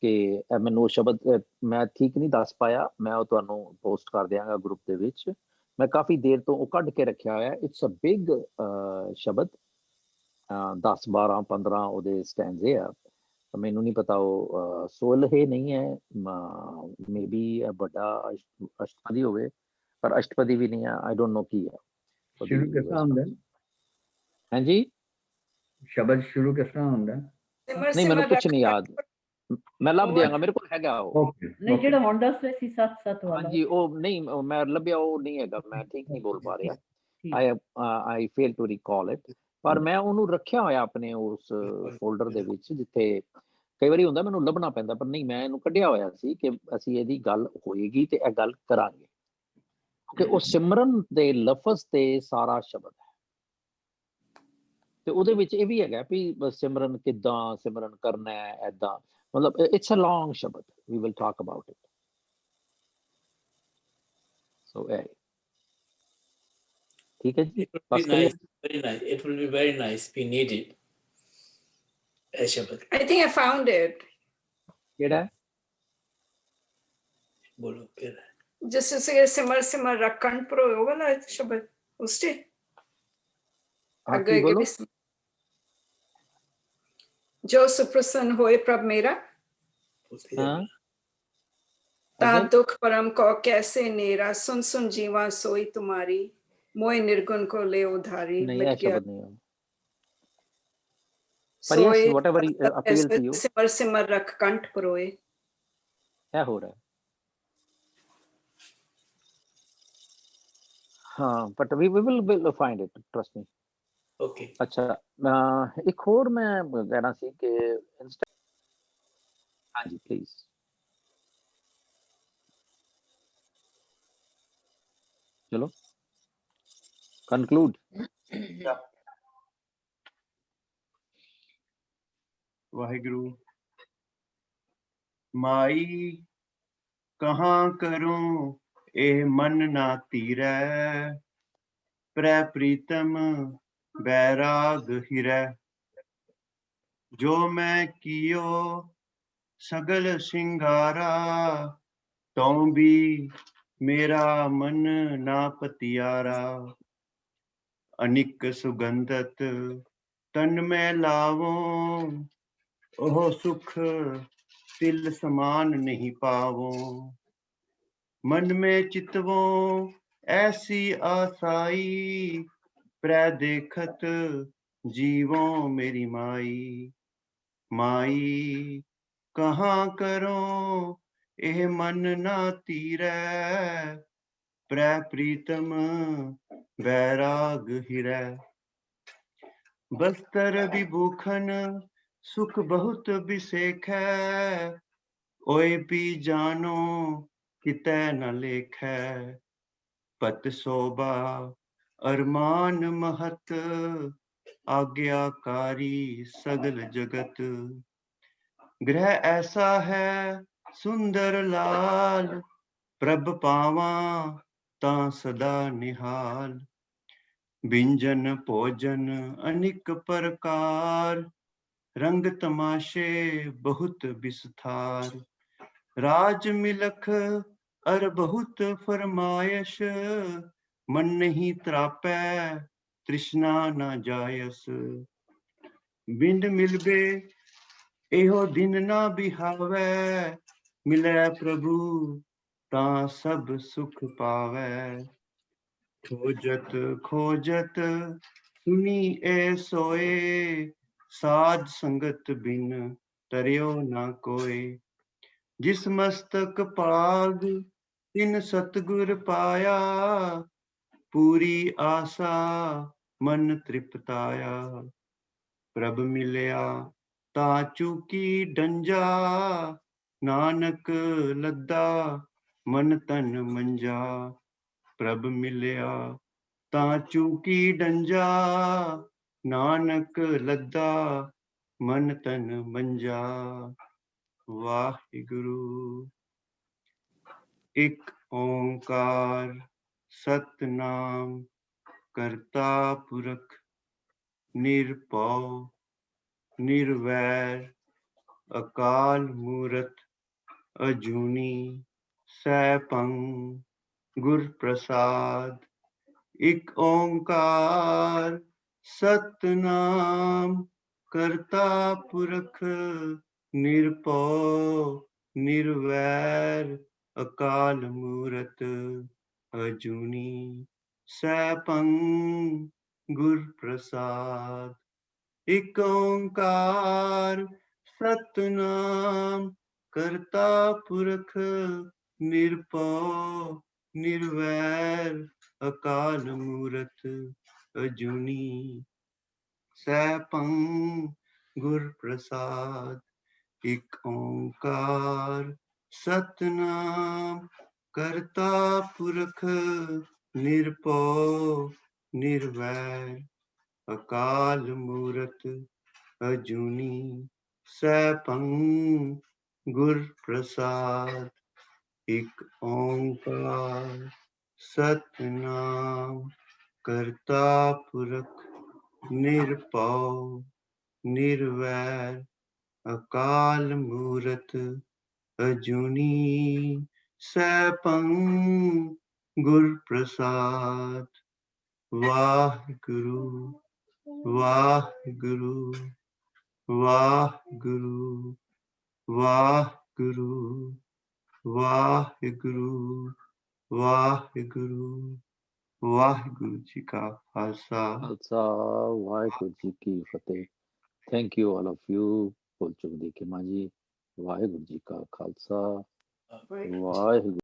ਕਿ ਮੈਨੂੰ ਸ਼ਬਦ ਮੈਂ ਠੀਕ ਨਹੀਂ ਦੱਸ ਪਾਇਆ, ਮੈਂ ਉਹ ਤੁਹਾਨੂੰ ਪੋਸਟ ਕਰ ਦਿਆਂਗਾ ਗਰੁੱਪ ਦੇ ਵਿੱਚ। ਮੈਂ ਕਾਫੀ ਦੇਰ ਤੋਂ ਉਹ ਕੱਢ ਕੇ ਰੱਖਿਆ ਹੋਇਆ। ਇਟਸ ਅ ਬਿਗ ਸ਼ਬਦ, 10 12 15 ਉਹਦੇ ਸਟੈਂਜ਼ੇ ਆ। ਮੈਨੂੰ ਨਹੀਂ ਪਤਾ ਉਹ ਸੋਲ ਹੈ ਨਹੀਂ ਹੈ, ਮੇ ਬੀ ਵੱਡਾ ਅਸ਼ਟਪਦੀ ਹੋਵੇ, ਪਰ ਅਸ਼ਟਪਦੀ ਵੀ ਨਹੀਂ ਹੈ। ਆਈ ਡੋਂਟ ਨੋ ਕੀ ਹੈ ਸ਼ੁਰੂ ਕਿਸ ਤਰ੍ਹਾਂ ਹੁੰਦਾ? ਹਾਂਜੀ, ਸ਼ਬਦ ਸ਼ੁਰੂ ਕਿਸ ਤਰ੍ਹਾਂ ਹੁੰਦਾ? ਨਹੀਂ ਮੈਨੂੰ ਕੁਝ ਨਹੀਂ ਯਾਦ, ਮੈਂ ਲੱਭ ਦਿਆਂਗਾ, ਮੇਰੇ ਕੋਲ ਹੈਗਾ ਉਹ। ਨਹੀਂ ਜਿਹੜਾ ਹੁਣ ਦੱਸ ਰਹੇ ਸੀ 7 ਵਾਲਾ, ਹਾਂਜੀ ਉਹ ਨਹੀਂ, ਮੈਂ ਲੱਭਿਆ ਉਹ ਨਹੀਂ ਹੈਗਾ, ਮੈਂ ਠੀਕ ਨਹੀਂ ਬੋਲ ਪਾ ਰਿਹਾ। I fail to recall it, ਪਰ ਮੈਂ ਉਹਨੂੰ ਰੱਖਿਆ ਹੋਇਆ ਆਪਣੇ ਉਸ ਫੋਲਡਰ ਦੇ ਵਿੱਚ, ਜਿੱਥੇ ਕਈ ਵਾਰੀ ਹੁੰਦਾ ਮੈਨੂੰ ਲੱਭਣਾ ਪੈਂਦਾ, ਪਰ ਨਹੀਂ ਮੈਂ ਇਹਨੂੰ ਕੱਢਿਆ ਹੋਇਆ ਸੀ ਕਿ ਅਸੀਂ ਇਹਦੀ ਗੱਲ ਹੋਏਗੀ ਤੇ ਇਹ ਗੱਲ ਕਰਾਂਗੇ, ਕਿ ਉਹ ਸਿਮਰਨ ਦੇ ਲਫ਼ਜ਼ ਤੇ ਸਾਰਾ ਸ਼ਬਦ ਹੈ। ਤੇ ਉਹਦੇ ਵਿੱਚ ਇਹ ਵੀ ਹੈਗਾ ਵੀ ਸਿਮਰਨ ਕਿੱਦਾਂ ਸਿਮਰਨ ਕਰਨਾ ਹੈ, ਏਦਾਂ, ਮਤਲਬ ਇਟਸ ਅ ਲੌਂਗ ਸ਼ਬਦ, we will talk about it. So ਠੀਕ ਹੈ ਜੀ, ਬਸ ਕਰੀਏ। Very nice. It will be very nice. We need it. ਸ਼ਬਦ I think I found it. ਕਿਹੜਾ? ਬੋਲੋ ਕਿਹੜਾ? ਜਿਸ ਸੇ ਸਿਮਰ ਸਿਮਰ ਰੱਖਣ ਪ੍ਰੋ ਵਾਲਾ ਸ਼ਬਦ ਉਸਤੇ ਅੱਗੇ ਬੋਲੋ। ਜੋ ਸੁਪ੍ਰਸੰਨ ਹੋਏ ਪ੍ਰਭ ਮੇਰਾ, ਹਾਂ, ਤਾ ਦੁਖ ਪਰਮ ਕੋ ਕੈਸੇ ਨੇਰਾ, ਸੁਨ ਸੁਨ ਜੀਵਾ ਸੋਈ ਤੁਮਾਰੀ, मोय निर्गुण को ले उधारी, नहीं, मिट गया शब्द नहीं है। पर yes, whatever appeal to you, सिमर सिमर रख कंठ परोए। क्या हो रहा है? हाँ, but we will find it, trust me. Okay. अच्छा, एक और मैं कहना सी कि हाँ जी प्लीज। चलो conclude. वाहिगुरु। माई कहाँ करूं ए मन ना तीरै, प्रै प्रीतम बैराग हिरै, जो मैं कियो सगल सिंगारा, तो भी मेरा मन ना पतियारा, अनिक सुगंधत तन में लावों, ओह सुख तिल समान नहीं पावों, मन में चितवों ऐसी आसाई, प्रै देखत जीवों मेरी माई, माई कहाँ करों एह मन ना तीरै, प्रै प्रीतम बैराग हिरै, बस्तर विभूखन सुख बहुत बिसेखै, ओए पी जानो कितै न लेखै, पत शोभा अरमान महत, आज्ञाकारी सगल जगत, ग्रह ऐसा है सुंदर लाल, प्रभ पावा ता सदा निहाल, व्यंजन भोजन अनेक प्रकार, रंग तमाशे बहुत विस्तार, राज मिलख अर बहुत फरमायश, मन नहीं त्रापै तृष्णा न जायस, बिंद मिलबे एहो दिन ना बिहावै, मिलै प्रभु ता सब सुख पावै, खोजत खोजत सुनी ए सोए, साध संगत बिन तरियो ना कोय, जिस मस्तक पाग तिन सतगुर पाया पूरी आशा मन तृप्ताया प्रभ मिलया ता चूकी डंजा नानक लद्दा मन तन मंजा प्रभ मिलया ता चूकी डंजा नानक लद्दा मन तन मंजा वाहिगुरु एक ओंकार सतनाम करता पुरख निरभौ निर्वैर अकाल मूरत अजूनी सैभं गुर प्रसाद एक ओंकार सतनाम करता पुरख निरभौ निर्वैर अकाल मूरत अजूनी सैभं गुर प्रसाद एक ओंकार सतनाम करता पुरख निरभौ निर्वैर अकाल मूरत अजूनी सैभं गुर प्रसाद एक ओंकार सतनाम करता पुरख निरभौ निर्वैर अकाल मूरत अजूनी सैभं गुर प्रसाद एक ओंकार सतनाम करता पुरख निरभौ निर्वैर अकाल मूरत अजूनी सैभं गुर प्रसाद वाहिगुरु वाहिगुरु वाहिगुरु वाहिगुरु वाहिगुरु वाहिगुरु वाहिगुरु जी का खालसा खालसा वाहिगुरु जी की फतेह। Thank you all of you. बोल चुक दी के माँ जी। वाहिगुरु जी का खालसा वाहिगुरु